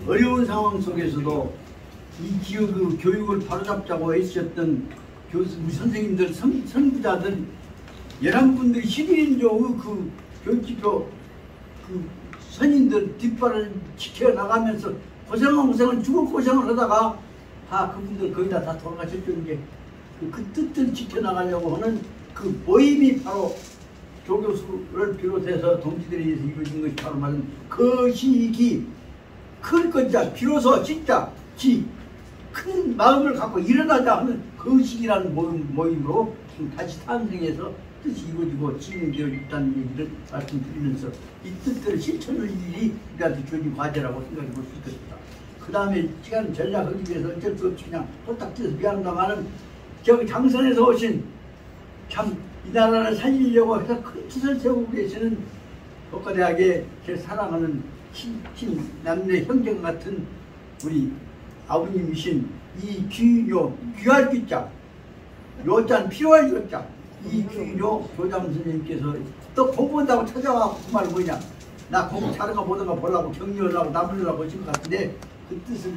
어려운 상황 속에서도 이 지역의 교육을 바로잡자고 애쓰셨던 교수, 선생님들, 선구자들 11분들이 11인조의 그 교육지표 그 선임들 뒷발을 지켜나가면서 고생을 죽을 고생을 하다가 다 그분들 거의 다 돌아가셨죠. 이제 그 뜻을 지켜나가려고 하는 그 모임이 바로 조교수를 비롯해서 동지들에 의해서 이루어진 것이 바로 말은 그 시기 클 건자 비로소 진짜 큰 마음을 갖고 일어나자 하는 그 시기라는 모임으로 지금 다시 탄생해서 뜻이 이루어지고 진행되어 있다는 얘기를 말씀드리면서 이 뜻들을 실천할 일이 우리한테 주어진 과제라고 생각해 볼 수 있겠습니다. 그 다음에 시간 전략하기 위해서 어쩔 수 없이 그냥 홀딱 뛰어서 미안합니다만은 저기 장선에서 오신 참 이 나라를 살리려고 해서 큰 뜻을 세우고 계시는 법과대학의 제 사랑하는 친친 남녀 형제 같은 우리 아버님이신 이규요 귀할 귀자 요자는 필요할 요자 이규요 교장 선생님께서 또 공부한다고 찾아와서 그 말은 뭐냐 나 공부 잘한가 못한가 보려고 격려하려고 남으려고 오신 것 같은데 그 뜻을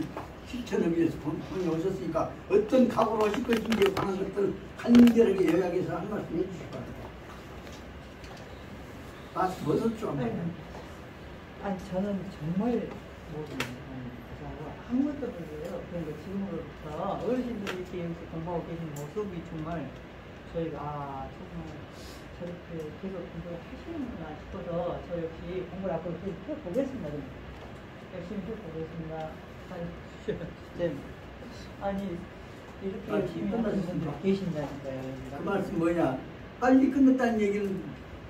실천을 위해서 본인이 오셨으니까 어떤 각오로 하실 것인지에 관한 것들을 간결하게 요약해서 한 말씀 해주실 것 같아요. 말씀 벗었죠? 아니 저는 정말 아무것도 모르요. 그러니까 지금으로부터 어르신들이 이렇게 여기서 공부하고 계신 모습이 정말 저희가 정말 저렇게 계속 공부를 하시는구나 싶어서 저 역시 공부를 앞으로 계속 해보겠습니다. 열심히 해보겠습니다. 아니 이렇게 열심히 하는 분들이 계신다니까요. 그 말씀 뭐냐 빨리 끝냈다는 얘기는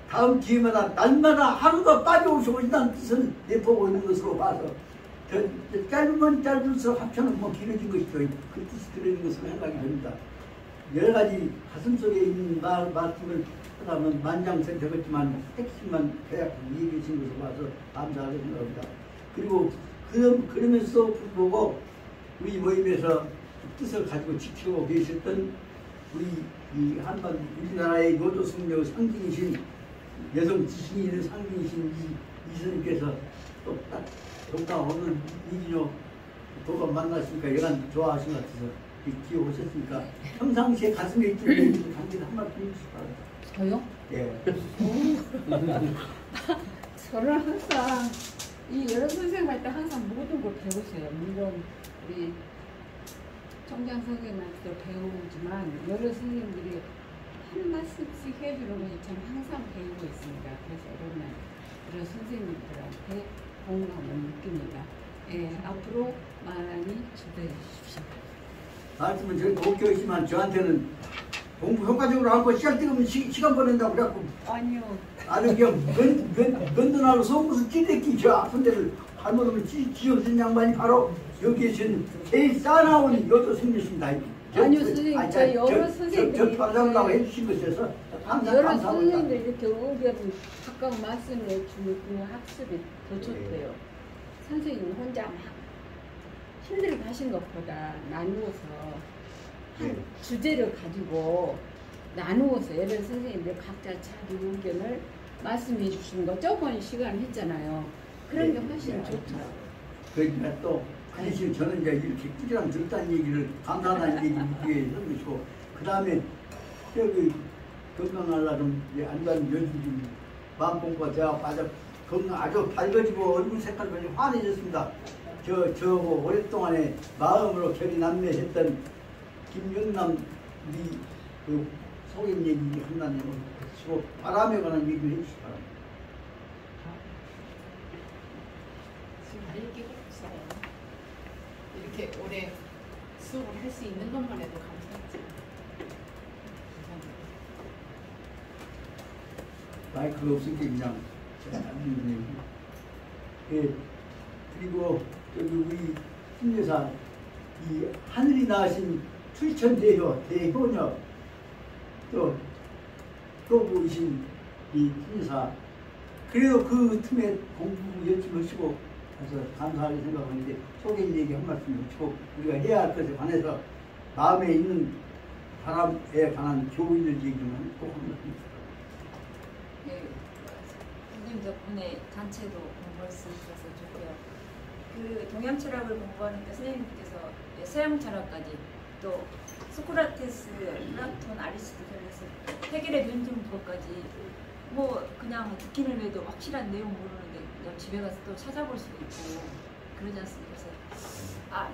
다음 기회마다 날마다 하루가 빠져오시고 있다는 뜻을 내포하고 있는 것으로 봐서 짧으면 짧을수록 합쳐는 뭐 길어진 것이죠. 그 뜻이 들어있는 것으로 생각이 됩니다. 여러 가지 가슴속에 있는 말씀을 하다면 만장설되겠지만 핵심만 요약하고 얘기해 주신 것을 봐서 감사하게 생각합니다. 그리고 그러면서 보고 우리 모임에서 뜻을 가지고 지키고 계셨던 우리 이 한반 우리나라의 노조 승려의 상징이신 여성 지신이 있는 상징이신 이선님께서 또 딱 더욱더 오늘 이진호 도가 만났으니까 여간 좋아하신 것 같아서 기어 오셨으니까 평상시에 가슴에 있던 얘기를 한번 한 말씀 해주실 바랍니다. 저요? 예. 저는 항상 이 여러 선생님 할 때 항상 모든 걸 배우세요. 물론 우리 청장 선생님한테도 배우지만 여러 선생님들이 한 말씀씩 해주는 것이 참 항상 배우고 있습니다. 그래서 여러 선생님들한테 공감을 느낍니다. 예, 앞으로 많이 기대해 주십시오. 말씀은 저희 도쿄이지만 저한테는 공부 효과적으로 하고 시간 뜨거면 시간 보낸다고 그래갖고 아니요. 아주 그냥 건전하고 속옷을 찌대끼 저 아픈 데를 잘못하면 지어진 양반이 바로 여기 계신 제일 싸나운 여자 생겼습니다. 아니요 선생님 저 여러 선생님들이 저 받아달라고 해주신 것에서 항상 여러 감사합니다. 선생님들 이렇게 의견 각각 말씀해 주는 그 학습이 더 좋대요. 선생님 혼자 막 힘들게 하신 것보다 나누어서 한 주제를 가지고 나누어서 여러 선생님들 각자 자기 의견을 말씀해 주시는 거 저번 시간 했잖아요. 그런 게 훨씬 좋죠. 그러니까 또 사실 저는 이제 이렇게 꾸준히 들었다는 얘기를 감사하다는 얘기를 위해 하는 것이고 그 다음에 저기 건강하려면 안전 요즘 마음 공부가 제가 아주 밝아지고 얼굴 색깔도 환해졌습니다. 저하고 오랫동안에 마음으로 결이 남매했던 김영남 우리 그 소인 얘기 한다는 것이고 바람에 관한 얘기를 해주시기 바랍니다. 지금 할 얘기가 없어요. 이렇게 오래 수업을 할 수 있는 것만 해도 감사하지. 마이크가 없으니까 그냥 제가 남기는 얘기. 예, 그리고 여기 우리 신여사 이 하늘이 낳으신 출천대효 대효녀 또 보이신 이 인사. 그래도 그 틈에 공부 열심히 하시고 해서 감사하게 생각하는데 속에 있는 얘기 한 말씀 해주고 우리가 해야 할 것에 관해서 마음에 있는 바람에 관한 교훈을 얘기만 꼭 한 말씀. 네, 선생님 덕분에 단체도 공부할 수 있어서 좋고요. 그 동양 철학을 공부하는데 선생님께서 서양 철학까지 또 소크라테스, 플라톤, 아리스토텔레스 해결의 변증법까지 뭐 그냥 듣기는 해도 확실한 내용 모르는데 그냥 집에 가서 또 찾아볼 수 있고 그러지 않습니까? 그래서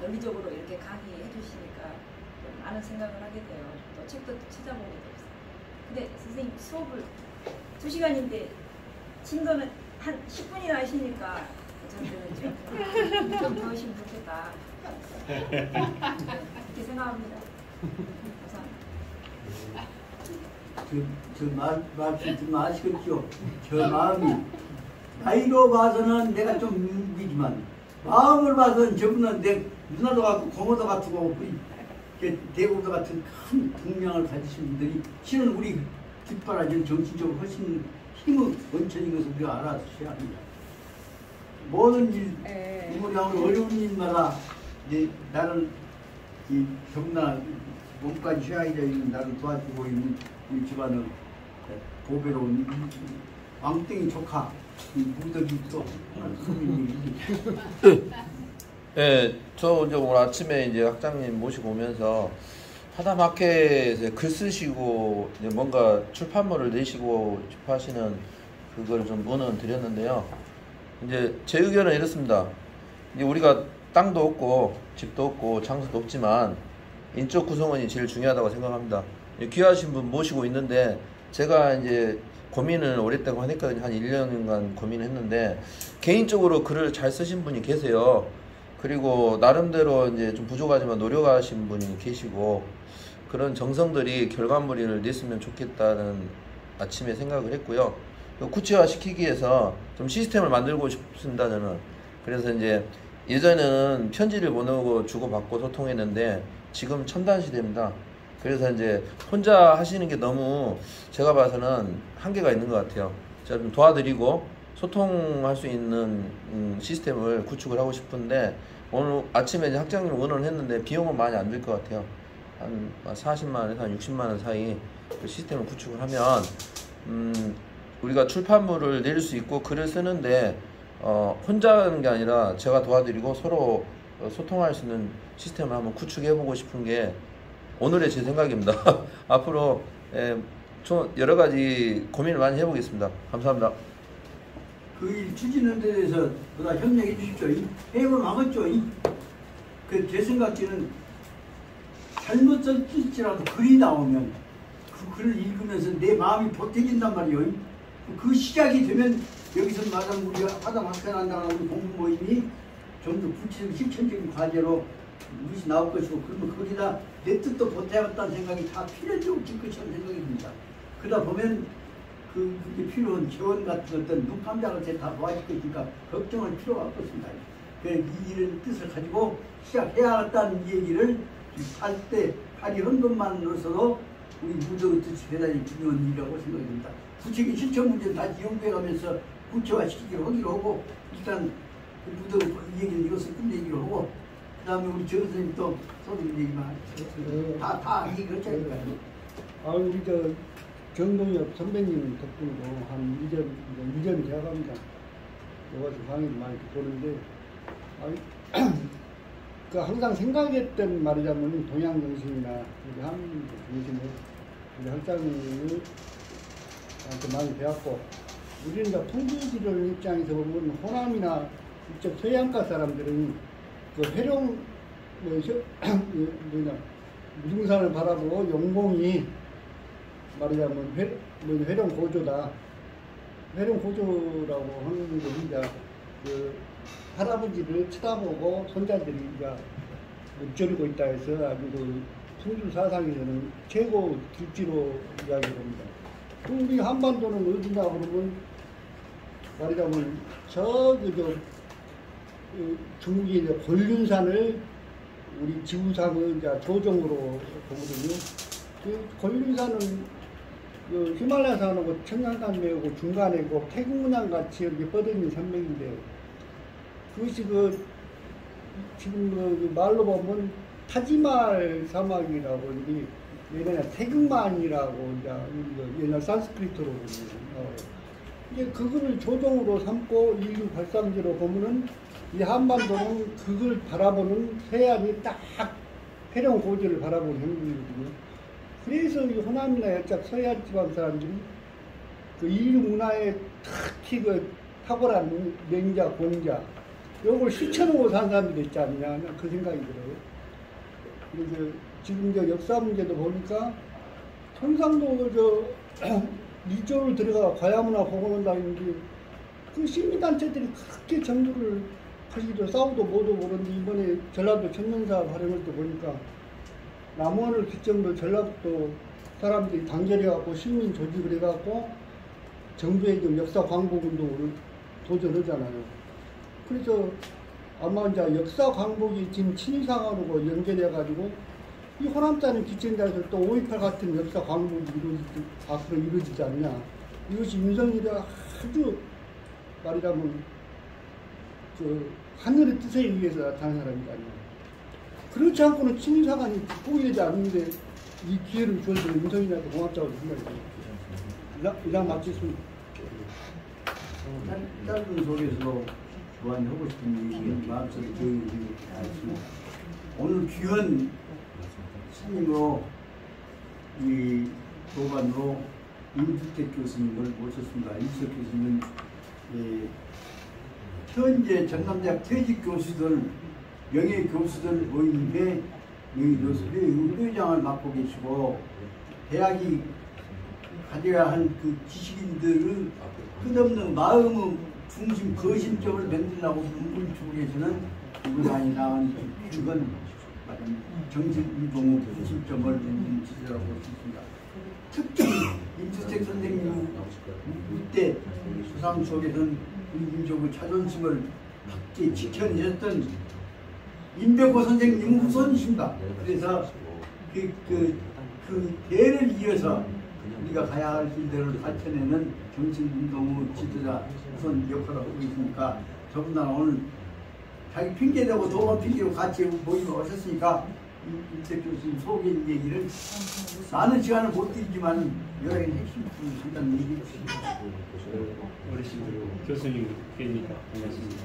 논리적으로 이렇게 강의해 주시니까 좀 많은 생각을 하게 돼요. 또 책도 또 찾아보게 되고. 근데 선생님 수업을 2시간인데 친 거는 한 10분이나 하시니까 저는 좀 더 하시면 좋겠다. 그렇게 생각합니다. 감사합니다. 말씀 좀 아시겠죠? 저 마음이 나이로 봐서는 내가 좀 무기지만 마음을 봐서는 저분은 내 누나도 같고 고모도 같고 우리 대구도 같은 큰 동명을 가지신 분들이 실은 우리 뒷바라지는 정신적으로 훨씬 힘의 원천인 것을 우리가 알아주셔야 합니다. 모든 일, 우리하고 어려운 일마다 이제 나를 더구나 몸까지 쉬어야 되는 나를 도와주고 있는 우리 집안의 보배로운 왕땡이 조카 무덕이 또 예, 저 이제 오늘 아침에 이제 학장님 모시고 오면서 하다마켓에 글 쓰시고 이제 뭔가 출판물을 내시고 싶어 하시는 그걸 좀 문은 드렸는데요. 이제 제 의견은 이렇습니다. 이제 우리가 땅도 없고 집도 없고 장소도 없지만 인적 구성원이 제일 중요하다고 생각합니다. 귀하신 분 모시고 있는데 제가 이제 고민을 오랫동안 했거든요. 한 1년간 고민했는데 개인적으로 글을 잘 쓰신 분이 계세요. 그리고 나름대로 이제 좀 부족하지만 노력하신 분이 계시고 그런 정성들이 결과물을 냈으면 좋겠다는 아침에 생각을 했고요. 구체화 시키기 위해서 좀 시스템을 만들고 싶습니다, 저는. 그래서 이제 예전에는 편지를 보내고 주고받고 소통했는데 지금 첨단 시대입니다. 그래서 이제 혼자 하시는 게 너무 제가 봐서는 한계가 있는 것 같아요. 제가 좀 도와드리고 소통할 수 있는 시스템을 구축을 하고 싶은데 오늘 아침에 이제 학장님 의논을 했는데 비용은 많이 안 들 것 같아요. 한 40만 원에서 한 60만 원 사이 그 시스템을 구축을 하면 우리가 출판물을 낼 수 있고 글을 쓰는데 혼자 하는 게 아니라 제가 도와드리고 서로 소통할 수 있는 시스템을 한번 구축해보고 싶은 게 오늘의 제 생각입니다. 앞으로 여러 가지 고민을 많이 해보겠습니다. 감사합니다. 그 일 추진하는 데 대해서 보다 협력해 주십시오. 해볼 망했죠. 제 생각에는 잘못 썼을지라도 글이 나오면 그 글을 읽으면서 내 마음이 보태진단 말이에요. 그 시작이 되면 여기서 말하면 우리가 하다 막혀난다는 우리 공부 모임이 좀 더 구체적 실천적인 과제로 무엇이 나올 것이고 그러면 거기다 내 뜻도 보태야겠다는 생각이 다 필연적으로 들 것이라는 생각이 듭니다. 그러다 보면 그게 필요한 재원 같은 어떤 눈감자 같은 다 도와줄 것이니까 걱정할 필요가 없습니다. 이 일을 뜻을 가지고 시작해야겠다는 얘기를 할 때 발의한 것만으로서도 우리 무적의 뜻이 대단히 중요한 일이라고 생각됩니다. 구체적인 실천 문제는 다시 연구해가면서 구체화시키기로 하기로 하고 일단 무적의 얘기는 이것을 끝내기로 하고 그 다음에 우리 정 선생님 또 소리 얘기만 다 얘기를 했잖아요. 우리 경동엽 선배님 덕분으로 한 2년 되어갑니다. 여기서 강의를 많이 보는데 항상 생각했던 말이자면 동양정신이나 우리 한정신을 우리 학장님을 많이 배웠고 우리는 이제 풍주지를 입장에서 보면 호남이나 이쪽 서양가 사람들은 그 회룡 무등산을 바라보고 용봉이 말하자면 회룡 고조다. 회룡 고조라고 하는 게 이제 그 할아버지를 쳐다보고 손자들이 이제 읊조리고 있다 해서 아주 그 풍주 사상에서는 최고 길지로 이야기합니다. 우리 한반도는 어디냐 그러면 말하자면 중국의 권륜산을 우리 지구상의 조정으로 보거든요. 그 권륜산은 히말라야 산하고 청량산 매우고 중간에 그 태국문양 같이 이렇게 뻗어있는 산맥인데 그것이 지금 말로 보면 타지말 사막이라고 예전에 태극만이라고 이제 옛날 산스크리트로 보면 이제 그거를 조종으로 삼고 인류 발상지로 보면은 이 한반도는 그걸 바라보는 서해안이 딱 해령 고지를 바라보는 행동이거든요. 그래서 이 호남이나 여짝 서해안 지방 사람들이 그 인류 문화에 특히 그 탁월한 맹자, 공자 요걸 실천하고 산 사람들이 있지 않냐 그 생각이 들어요. 그래서 지금 역사 문제도 보니까 청상도 이쪽으로 들어가 과야문화 복원한다는데 그 시민단체들이 그렇게 전부를 하시기도 싸우도 뭐도 모르는데 이번에 전라도 천년사업 활용할 때 보니까 남원을 기점으로 전라도 사람들이 단결해갖고 시민 조직을 해갖고 정부의 좀 역사 광복 운동을 도전하잖아요. 그래서 아마 이제 역사 광복이 지금 친일상하고 연결해가지고 이 호남자는 기천자에서 또 5.18 같은 역사 광복이 앞으로 이루어지지 않냐. 이것이 윤석열이 아주 말이라면 하늘의 뜻에 의해서 나타난 사람이 아니에요. 그렇지 않고는 친일사관이 포기되지 않는데 이 기회를 주어서 윤석열한테 고맙다고 생각해요. 이상 마치겠습니다. 짧은 속에서 저한테 하고 싶은 얘기 마음속에 들어있는 오늘 귀한 스님으로 이 도반으로 임주택 교수님을 모셨습니다. 임주택 교수님은 현재 전남대학 퇴직 교수들 명예 교수들 모임의 명예 교수들의 의장을 맡고 계시고 대학이 가져야 할 그 지식인들의 끝없는 마음의 중심, 거심점을 만들려고 눈물 쪽에서는 이분이 나온 죽은 정신운동의 거심점을 만든 지도라고 볼 수 있습니다. 특히 임주택 선생님 이때 수상 속에서는 민족의 자존심을 밖에 지켜내셨던 임백호 선생님은 우선이십니다. 그래서 그 대를 이어서 우리가 가야 할 길들을 갖춰내는 정신운동의 지도자 우선 역할을 하고 있으니까 더군다나 오늘 자기 핑계대고 도마 핑계로 같이 모임을 오셨으니까 임택 교수님 소개인 얘기를 많은 시간을 못 드리지만 여러 가지 핵심 부분을 잠깐 얘기해 주십니다. 어르신들 교수님 뵈니까 반갑습니다.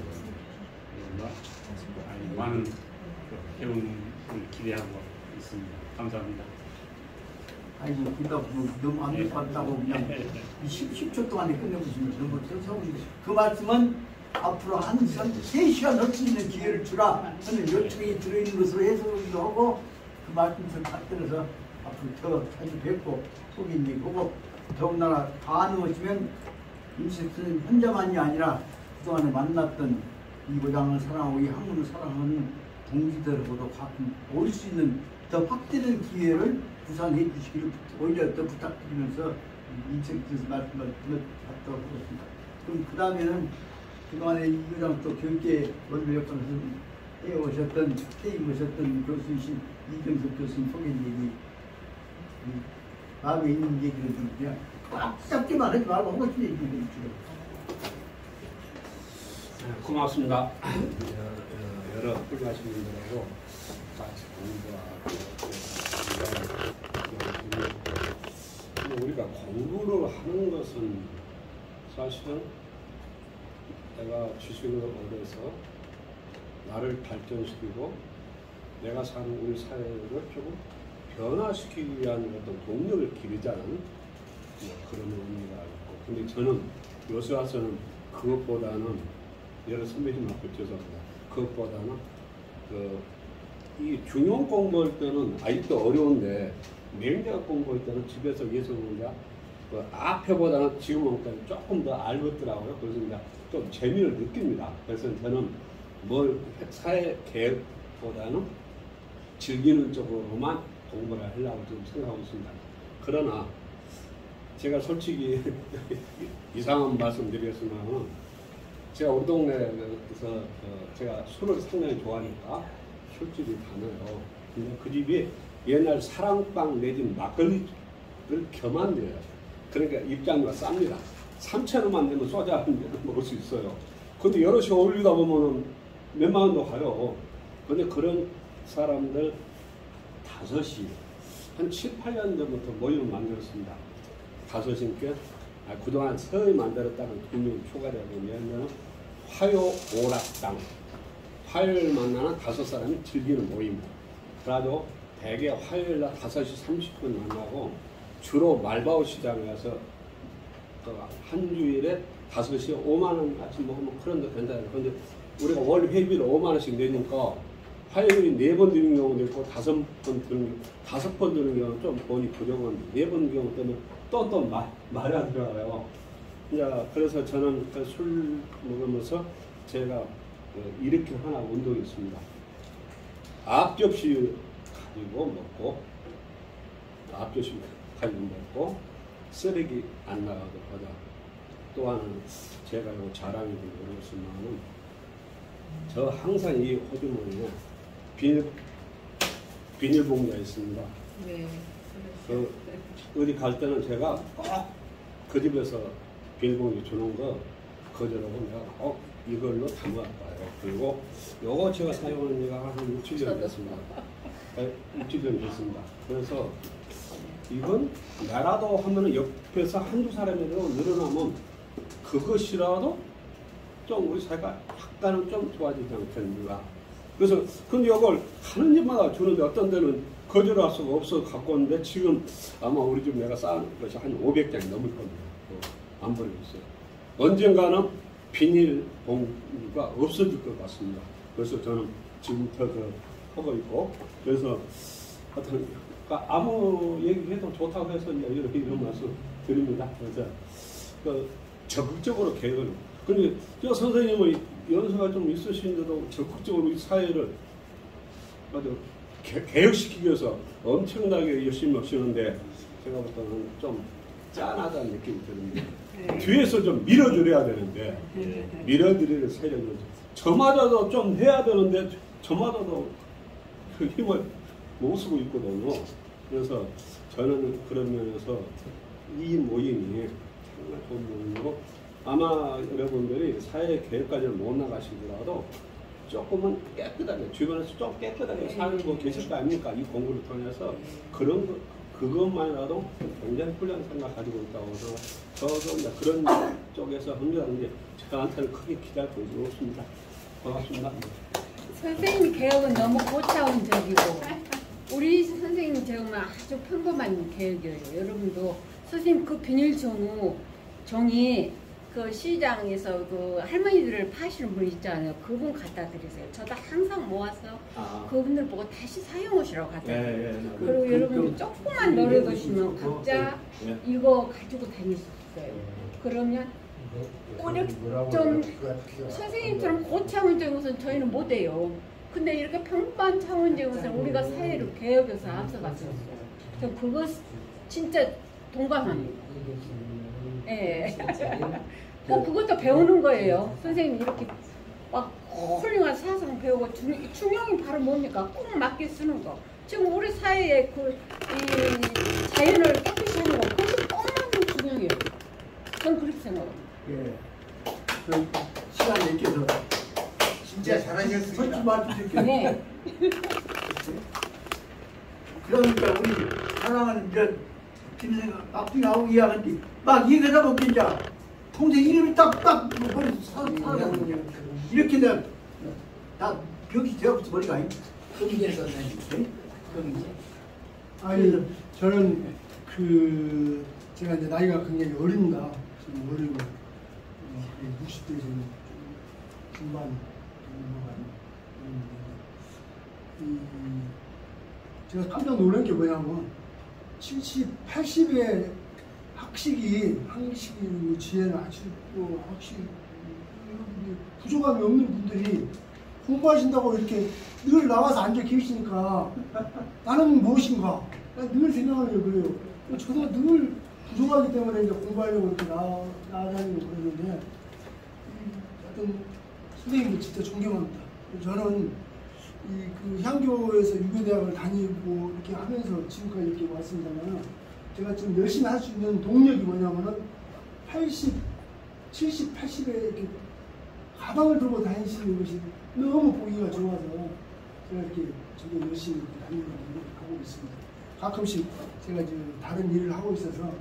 많은 배움을 기대하고 있습니다. 감사합니다. 아이고, 너무 안 됐다고 그냥 10초 동안에 끝내보시면 너무 서운데 그 말씀은 앞으로 한 3시간 할 수 있는 기회를 주라 하는 요청이 들어있는 것으로 해석하기도 하고 그 말씀을 받들어서 앞으로 더 자주 뵙고 소개인 얘기하고 더군다나 가능하시면 임식 선생님 혼자만이 아니라 그동안에 만났던 이 고장을 사랑하고 이 학문을 사랑하는 동지들하고도 가끔 올 수 있는 더 확대된 기회를 구상해 주시기를 오히려 더 부탁드리면서 임책께서 말씀을 받도록 하겠습니다. 그럼 그 다음에는 그동안에 이 교장 또 교육계 원로 역할을 해오셨던 퇴임하셨던 교수이신 이경석 교수님 소개 얘기 마음에 있는 얘기를 좀 그냥 꽉 잡기만 하지 말고 하고 싶은 얘기를 주세요. 고맙습니다. 여러 훌륭하신 분들하고 같이 공부하고 우리가 공부를 하는 것은 사실은 내가 지식을 얻어서 나를 발전시키고 내가 사는 우리 사회를 조금 변화시키기 위한 어떤 동력을 기르자는 그런 의미가 있고, 근데 저는 요새 와서는 그것보다는 여러 선배님하고 죄송합니다. 그것보다는 이 중용 공부할 때는 아직도 어려운데 맹대학 공부할 때는 집에서 예술공자 앞에보다는 지금은 조금 더 알겠더라고요. 그래서 이제 좀 재미를 느낍니다. 그래서 저는 뭘 사회 계획보다는 즐기는 쪽으로만 공부를 하려고 좀 생각하고 있습니다. 그러나 제가 솔직히 이상한 말씀 드리겠지만 제가 우리 동네에서 제가 술을 상당히 좋아하니까 술집이 많아요. 근데 그 집이 옛날 사랑방 내지는 막걸리를 겸한 데예요. 그러니까 입장료가 쌉니다. 3,000원만 내면 소주 한 잔 먹을 수 있어요. 근데 여럿이 어울리다 보면은 몇만 원도 가요. 근데 그런 사람들 5이 한 7, 8년 전부터 모임을 만들었습니다. 5이니까 그동안 서히 만들었다는 2명이 추가되고 있는 화요오락당, 화요일 만나는 5사람이 즐기는 모임. 그래가지고 대개 화요일날 5시 30분 만나고 주로 말바오 시장에 가서 한 주일에 5시에 5만 원 아침 먹으면 그런 데 괜찮아요. 근데 우리가 월 회비를 5만 원씩 내니까 화요일에 4번 드는 경우도 있고 5번 드는 경우는 좀 돈이 부족한데 4번 경우 때문에 또 말이 안 들어가요. 그래서 저는 술 먹으면서 제가 이렇게 하나 운동이 있습니다. 앞접시 가지고 먹고 앞접시 가지고 먹고 쓰레기 안 나가고 하자. 또 하나는 제가 이거 자랑인지 모르겠지만 저 항상 이 호주머니에 비닐봉지가 있습니다. 네. 어디 갈 때는 제가 꼭 그 집에서 비닐봉지 주는 거 거절하고 내가 이걸로 담아갈까요? 그리고 요거 제가 사용하는 지가 한 6, 7년 됐습니다. 6, 7년 됐습니다. 그래서 이건 나라도 하면은 옆에서 한두 사람이라도 늘어나면 그것이라도 좀 우리 사회가 약간은 좀 좋아지지 않겠는가. 그래서 근데 이걸 하는 집마다 주는데 어떤 데는 거절할 수가 없어 갖고 왔는데 지금 아마 우리 집 내가 쌓은 것이 한 500장이 넘을 겁니다. 안 버리고 있어요. 언젠가는 비닐봉지가 없어질 것 같습니다. 그래서 저는 지금부터 하고 있고 그래서 하여튼 아무 얘기해도 좋다고 해서 이런 말씀 드립니다. 그래서 적극적으로 개혁을. 근데 저 선생님의 연세가 좀 있으신데도 적극적으로 이 사회를 아주 개혁시키기 위해서 엄청나게 열심히 하시는데 제가 볼 때는 좀 짠하다는 느낌이 드는데 뒤에서 좀 밀어드려야 되는데 밀어드리는 세력은 저마다도 좀 해야 되는데 저마다도 그 힘을 못 쓰고 있거든요. 그래서 저는 그런 면에서 이 모임이 정말 좋은 모임이고 아마 여러분들이 사회 개혁까지는 못 나가시더라도 조금은 깨끗하게 주변에서 좀 깨끗하게 살고 계실 거 아닙니까? 이 공부를 통해서 그런 거 그것만이라도 굉장히 훌륭한 생각 가지고 있다고 해서 저도 이제 그런 쪽에서 합류하는데 저한테는 크게 기대할 것이 없습니다. 고맙습니다. 선생님 개혁은 너무 고차원적이고 우리 선생님 제공은 아주 평범한 개혁이에요. 여러분도 선생님 그 비닐종이 그 시장에서 그 할머니들을 파시는 분 있잖아요. 그분 갖다 드리세요. 저도 항상 모아서 그분들 보고 다시 사용하시라고 갖다 드려요. 그리고 여러분 조금만 노려보시면 각자 이거 가지고 다닐 수 있어요. 그러면 좀 선생님처럼 고차원적인 것은 저희는 못해요. 근데 이렇게 평범한 차원적인 것은 우리가 사회를 개혁해서 앞서갔어요. 저 그거 진짜 동감합니다. 예. 그것도 배우는 거예요. 선생님이 이렇게 막 훌륭한 사상 배우고 중요한 게 바로 뭡니까? 꼭 맞게 쓰는 거. 지금 우리 사회에 이 자연을 깨끗이 하는 거 그것이 너무 중요해요. 저는 그렇게 생각합니다. 예. 그 시간 내께서 진짜 잘하셨습니다. 솔직히 말씀드릴게요. 네. 그러니까 우리 사랑하는 김생각 앞뒤 나오고 이야기하는데 막 얘기하다 보면 진짜 동생 이름이 딱딱 머리 살아가거든요. 이렇게 다 벽이 되어서 머리가 아니. 금계 선생님. 금계. 아니 저는 제가 이제 나이가 굉장히 어립니다. 지금 어리고 60대 지금 중반 제가 깜짝 놀란 게 뭐냐면 70, 80에 학식이 지혜는 아주 학식 부족함이 없는 분들이 공부하신다고 이렇게 늘 나와서 앉아 계시니까 나는 무엇인가 늘 생각하려고 그래요. 저도 늘 부족하기 때문에 이제 공부하려고 이렇게 나아다니고 그러는데 어떤 선생님들 진짜 존경합니다. 저는 그 향교에서 유교대학을 다니고 이렇게 하면서 지금까지 이렇게 왔습니다만 제가 지금 열심히 할 수 있는 동력이 뭐냐면은 80, 70, 80에 이렇게 가방을 들고 다니시는 것이 너무 보기가 좋아서 제가 이렇게 저도 열심히 다니는 하고 있습니다. 가끔씩 제가 이제 다른 일을 하고 있어서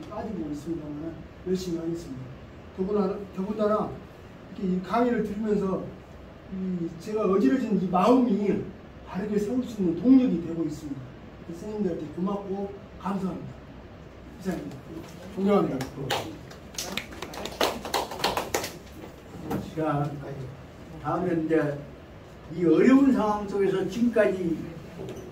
빠지고 있습니다만 열심히 하겠습니다. 더군다나 이렇게 이 강의를 들으면서 제가 어지러진 이 마음이 바르게 세울 수 있는 동력이 되고 있습니다. 선생님들한테 고맙고 감사합니다. 이상입니다. 존경합니다. 자, 다음에 이제 이 어려운 상황 속에서 지금까지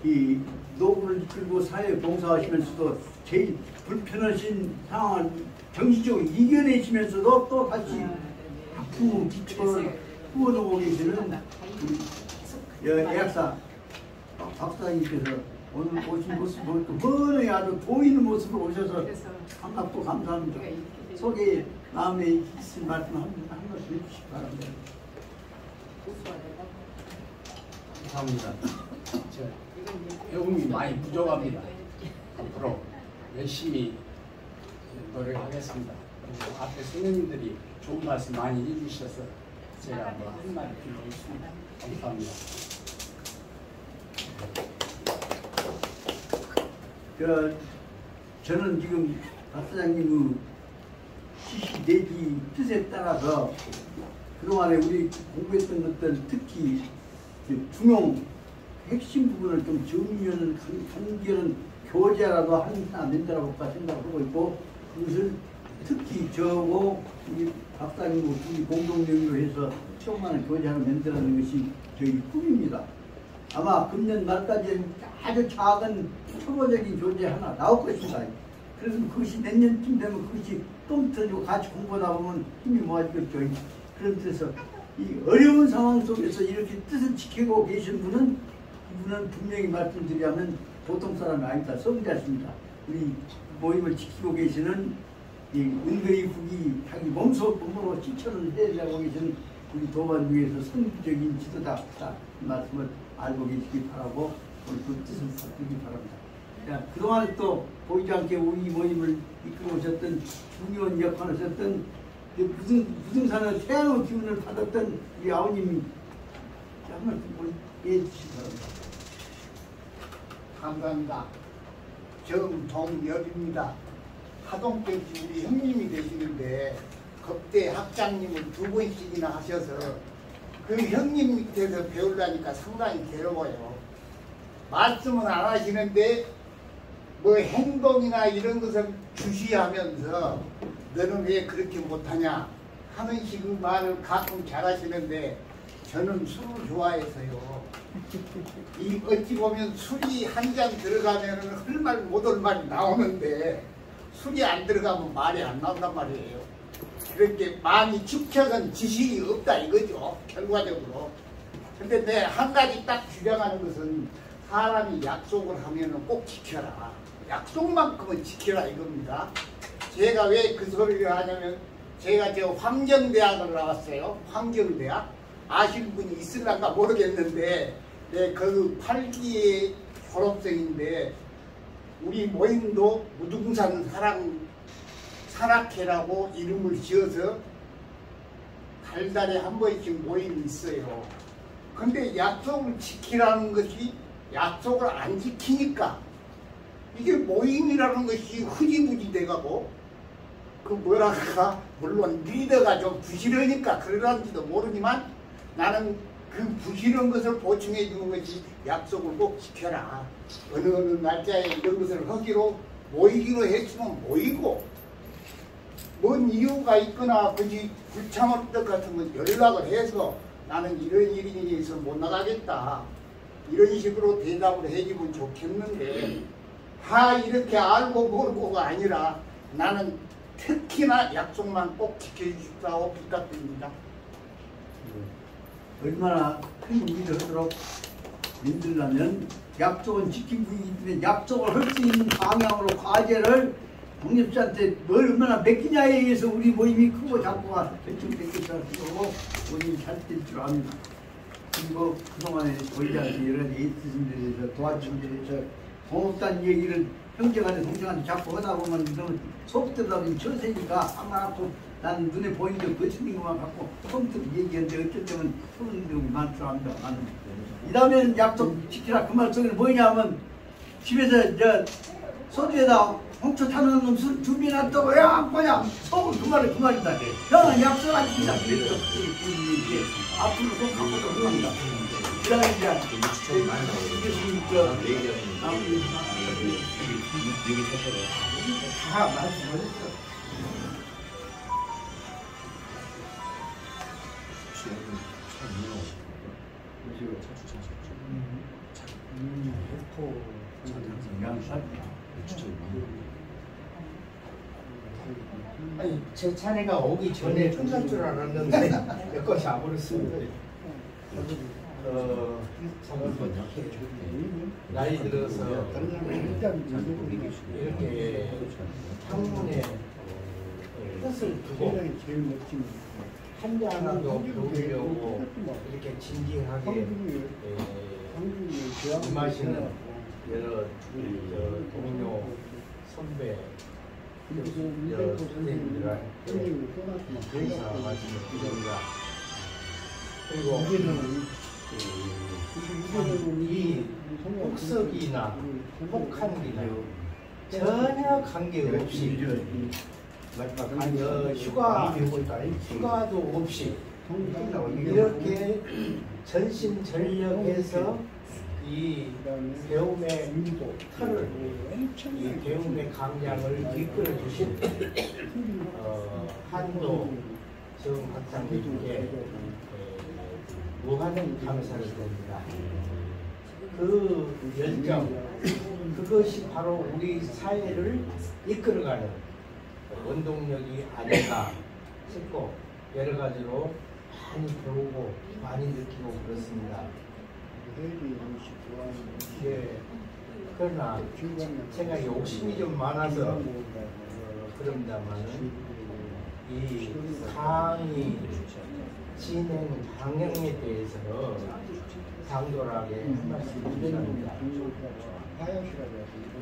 이 노고를 이끌고 사회에 봉사하시면서도 제일 불편하신 상황을 정신적으로 이겨내시면서도 또 다시 학부 기초를 후원하고 계시는 예약사 박사님께서 오늘 오신 모습 보니까 번에 아주 보이는 모습으로 오셔서 반갑고 감사합니다. 속에 마음에 있을 말씀 한 말씀 해주시기 바랍니다. 감사합니다. 배움이 많이 부족합니다. 앞으로 열심히 노력하겠습니다. 그리고 앞에 선생님들이 좋은 말씀 많이 해주셔서 제가 뭐 한 말이 필요 없습니다. 감사합니다. 저는 지금 박 사장님의 지시 내지 뜻에 따라서 그동안에 우리 공부했던 것들 특히 중용 핵심 부분을 좀 정리하는 간결한 교재라도 하나 만들어 볼까 생각하고 있고, 그것을 특히 저하고 우리 박사님하고 둘이 공동명의로 해서 조그마한 교재 하나 만들어내는 것이 저희 꿈입니다. 아마 금년 말까지는 아주 작은 초보적인 교재 하나 나올 것입니다. 그래서 그것이 내년쯤 되면 그것이 또 터지고 같이 공부하다 보면 힘이 모아지겠죠. 그런 뜻에서 이 어려운 상황 속에서 이렇게 뜻을 지키고 계신 분은, 이분은 분명히 말씀드리자면 보통 사람이 아니다. 성자십니다. 우리 모임을 지키고 계시는 이 은근히 후기 자기 몸으로 실천을 해내고 계시는 우리 도반 위에서 선구적인 지도자 이 말씀을 알고 계시기 바라고 오늘 그 뜻을 받기 바랍니다. 자, 그동안 또 보이지 않게 우리 모임을 이끌어 오셨던 중요한 역할을 하셨던 부등산의 태양의 기운을 받았던 우리 아우님이 한 말씀 해주시기 바랍니다. 감사합니다. 정동엽입니다. 하동병 우리 형님이 되시는데 겁대 학장님을 2번씩이나 하셔서 그 형님 밑에서 배우려니까 상당히 괴로워요. 말씀은 안 하시는데 뭐 행동이나 이런 것을 주시하면서 너는 왜 그렇게 못하냐 하는 식의 말을 가끔 잘하시는데 저는 술을 좋아해서요. 이 어찌 보면 술이 한 잔 들어가면 할 말 못 할 말이 나오는데 술이 안 들어가면 말이 안 나온단 말이에요. 그렇게 많이 축척은 지식이 없다 이거죠, 결과적으로. 근데 내 한 가지 딱 주장하는 것은 사람이 약속을 하면 꼭 지켜라. 약속만큼은 지켜라 이겁니다. 제가 왜 그 소리를 하냐면 제가 저 환경대학을 나왔어요. 환경대학. 아실 분이 있을란가 모르겠는데 네, 그 8기의 졸업생인데 우리 모임도 무등산 산악회라고 이름을 지어서 달달에 한 번씩 모임이 있어요. 근데 약속을 지키라는 것이 약속을 안 지키니까 이게 모임이라는 것이 흐지부지 돼가고 그 뭐랄까 물론 리더가 좀 부실하니까 그러는지도 모르지만 나는 그 부실한 것을 보충해 주는 것이 약속을 꼭 지켜라. 어느 날짜에 이런 것을 하기로 모이기로 했으면 모이고 뭔 이유가 있거나 그지 불참할 것 같으면 연락을 해서 나는 이런 일이 있어서 못 나가겠다. 이런 식으로 대답을 해주면 좋겠는데 이렇게 알고 모르고가 아니라 나는 특히나 약속만 꼭 지켜주십사고 부탁드립니다. 얼마나 큰 일을 하도록 만들려면 약속은 지키고 있기 때문에 약속을 할 수 있는 방향으로 과제를 동엽씨한테 뭘 얼마나 맡기냐에 의해서 우리 모임이 크고 작고가 결정되겠다는 거고 모임이 잘 될 줄 압니다. 그리고 그동안에 보이지 않게 여러 가지 애쓰신 데 대해서 도와준 데 대해서 고맙다는 얘기를 형제간에 동생한테 자꾸 하다 보면 속 들어가면 처세니까 아마도 난 눈에 보이는 그 생긴 것만 갖고 처음부터 얘기했는데 어쩔 때는 그런 경우 많더랍니다. 이 다음에는 약속 지키라 그 말 속에는 뭐냐면 집에서 소주에다 홍초 타는 놈 술 준비해놨다고 야 뭐냐 속은 그 말이다. 형은 약속 안 지킨다. 그랬죠. 앞으로 속 갖고도 그럽니다. 그 다음에 이제 다 말씀하셨어. 아니 제 차례가 오기 전에 끝날 줄 알았는데 여기까지 와버렸습니다. 나이 들어서 이렇게 학문의 뜻을 두고 한자 하나도 배우려고 이렇게 진지하게 임하시는 여러 동료 선배 선생님들한테 인사 말씀을 드립니다. 그리고 이 폭석이나 폭한기나 전혀 관계없이 휴가도 없이 이렇게 전심전력해서 이 배움의 틀을, 이 배움의 강량을 이끌어 주신 한도 정 학장님께 무한한 감사를 드립니다. 그 열정, 그것이 바로 우리 사회를 이끌어가는 원동력이 아닌가 싶고 여러 가지로 많이 배우고 많이 느끼고 그렇습니다. 예, 그러나 제가 욕심이 좀 많아서 그럽니다만은 이 강의 진행 방향에 대해서 당돌하게 한 말씀 드립니다.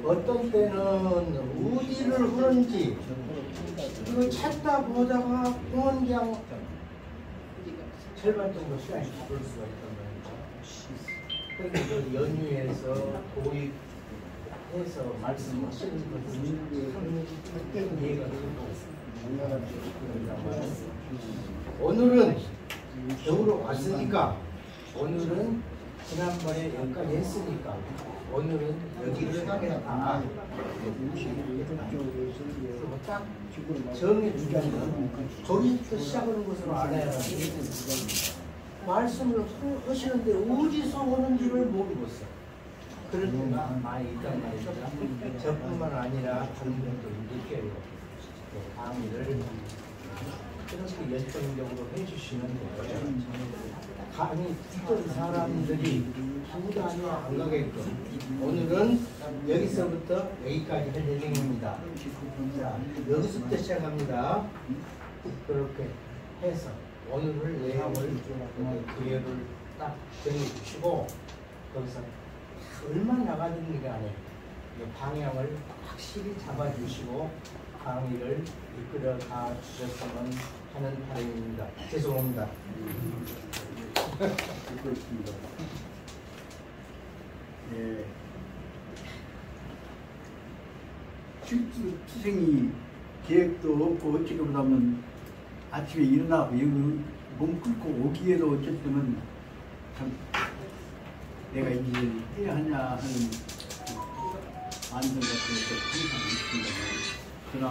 어떤 때는 어디를 흐른지 이거 찾다 보다가 공원 그냥 절반 정도 시간이 잡을 수가 있단 말이죠. 그래서 연유해서 도입해서 말씀하시는 것은 참 이해가 되고 오늘은 겨울에 왔으니까 오늘은 지난번에 여기까지 했으니까 오늘은 여기를 하겠다. 딱 정해주자면 거기부터 시작하는 것으로 알아야 합니다. 말씀을 하시는데 어디서 오는지를 모르겠어. 그럴 때가 많이 있단 말이죠. 저뿐만 아니라 다른 분도 느껴요. 강의를 그렇게 열정적으로 해주시는데 강의 듣던 사람들이 부담이 안 가게끔 오늘은 여기서부터 여기까지 할 예정입니다. 자, 여기서부터 시작합니다. 그렇게 해서 오늘을 내용을 기회를 딱 정해주시고 거기서 얼마나 나가든지 간에 방향을 확실히 잡아주시고 강의를 이끌어 가 주셨으면 하는 바람입니다. 죄송합니다. 예. 출생이 계획도 없고 어찌 그러면 아침에 일어나고 여기 몸 끓고 오기에도 어쨌든 참 내가 이제 해야 하냐 하는 안전 같은 것도 항상 있습니다. 그러나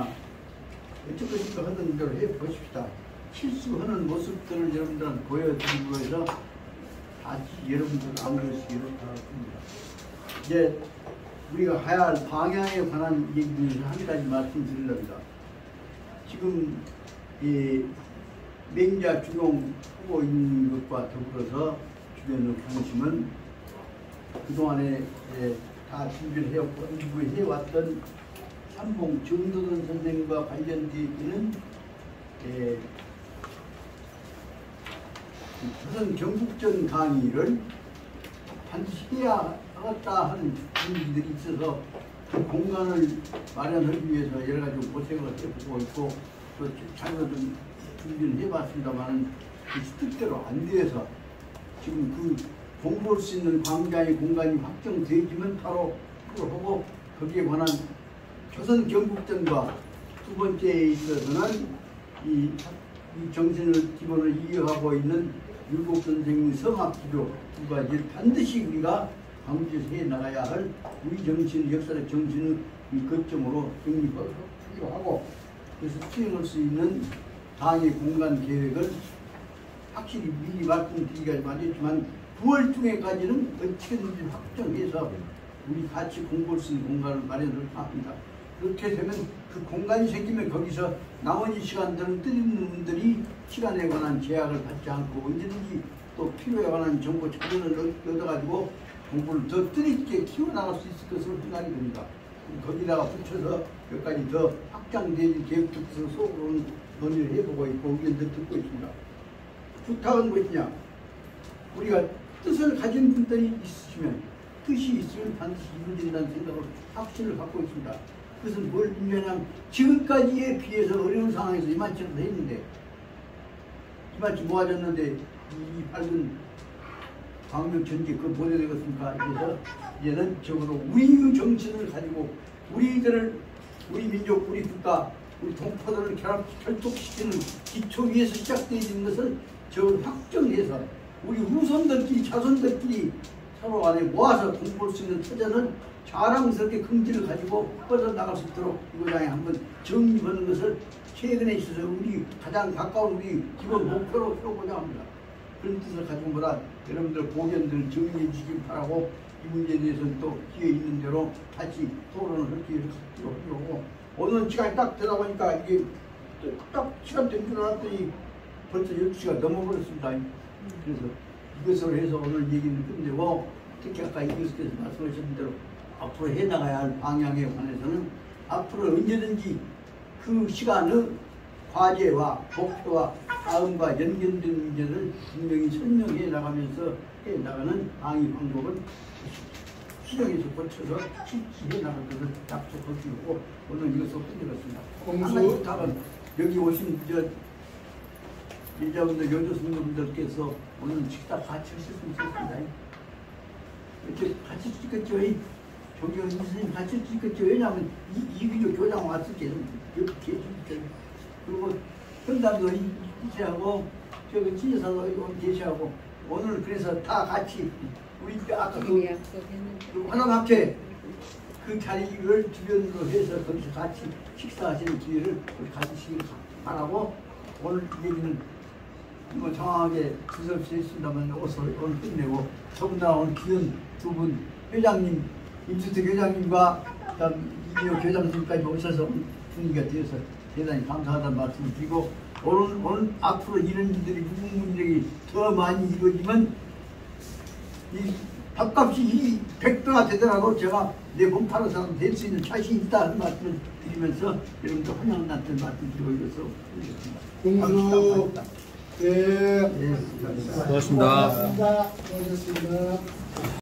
어쩌고저쩌고 하던 대로 해보십시다. 실수하는 모습들을 여러분들한테 보여드리고 해서 다시 여러분들 안 그러시기를 바랍니다. 이제 우리가 해야 할 방향에 관한 얘기를 한 가지 말씀드리렵니다. 지금 이 맹자 주동 후보 있는 것과 더불어서 주변의 관심은 그동안에 다 준비를 해왔던 삼봉 정도전 선생님과 관련되기는 무슨 경국전 강의를 반드시 해야 하겠다 하는 분들이 있어서 그 공간을 마련하기 위해서 여러 가지 고생을 해보고 있고 또 자료 좀 준비를 해봤습니다만 그 뜻대로 안 돼서 지금 그 공부할 수 있는 광장의 공간이 확정되지만 바로 그걸 하고 거기에 관한 조선 경국전과 두 번째에 있어서는 이 정신을 기본을 이어가고 있는 율곡 선생의 성악기도 두 가지를 반드시 우리가 광주에서 해 나가야 할 우리 정신, 역사적 정신의 이 거점으로 정립을 하고 그래서 수행할 수 있는 당의 공간 계획을 확실히 미리 말씀드리기가 맞았지만 9월 중에까지는 어떻게든지 확정해서 우리 같이 공부할 수 있는 공간을 마련을 합니다. 그렇게 되면 그 공간이 생기면 거기서 나머지 시간들은 뜻있는 분들이 시간에 관한 제약을 받지 않고 언제든지 또 필요에 관한 정보 자료를 얻어가지고 공부를 더 뜻있게 키워나갈 수 있을 것으로 생각이 됩니다. 거기다가 붙여서 몇 가지 더 확장된 계획도 속으로는 논의를 해보고 있고 의견도 듣고 있습니다. 부탁은 무엇이냐? 우리가 뜻을 가진 분들이 있으시면 뜻이 있으면 반드시 이루어진다는 생각을 확신을 갖고 있습니다. 그것은 뭘 의미하냐면 지금까지에 비해서 어려운 상황에서 이만치라도 했는데 이만치 모아졌는데 이 밝은 광명 전지 그 보내되겠습니까? 그래서 이제는 적어도 우리의 정신을 가지고 우리들을 우리 민족, 우리 국가, 우리 동포들을 결속시키는 기초 위에서 시작되어 있는 것을 저 확정해서 우리 후손들끼리 자손들끼리 서로 간에 모아서 공부할 수 있는 터전을 자랑스럽게 긍지를 가지고 뻗어나갈 수 있도록 이거장에 한번 정립하는 것을 최근에 있어서 우리 가장 가까운 우리 기본 목표로 세우고자 합니다. 그런 뜻을 가지고 뭐라 여러분들 고견들 정리해 주시기 바라고 이 문제에 대해서는 또 기회 있는 대로 같이 토론을 할 기회를 갖도록 하고 오늘 시간이 딱 되다 보니까 이게 딱 시간 된 줄 알았더니 벌써 12시가 넘어버렸습니다. 그래서 이것으로 해서 오늘 얘기는 끝내고 특히 아까 이교수께서 말씀하신 대로 앞으로 해나가야 할 방향에 관해서는 앞으로 언제든지 그 시간의 과제와 목표와 다음과 연결된 문제를 분명히 설명해 나가면서 해 나가는 방위 방법을 수정해서 고쳐서 실시해 나갈 것을 약속하시고 오늘 이것으로 끝내겠습니다. 하나의 부탁은 여기 오신 여자분들, 여교수님들께서 오늘 식사 같이 하실 수 있었습니다. 이렇게 같이 찍겠죠. 조기현 선생님 같이 찍겠죠. 왜냐하면 이기조 교장 왔을 때 여기 계시니까. 그리고 현담도 계시하고 저기 진여사도 계시하고 오늘 그래서 다 같이 우리 아까 그 하나밖에 그 자리를 주변으로 해서 거기서 같이 식사하시는 기회를 가지시길 바라고 오늘 얘기는 뭐 정확하게 두서없이 했습니다만 오늘 끝내고 더군다나 오늘 귀한 두 분 회장님 임수택 회장님과 이기호 교장님까지 오셔서 분위기가 되어서 대단히 감사하다는 말씀을 드리고 오늘 앞으로 이런 일들이 무궁무진하게 더 많이 이루어지면 이 밥값이 100배가 되더라도 제가 내 몸 팔아서 낼 수 있는 자신이 있다는 말씀을 드리면서 여러분들 환영한다는 말씀 드리고 이것으로 공수 고맙습니다. 고맙습니다. 고맙습니다.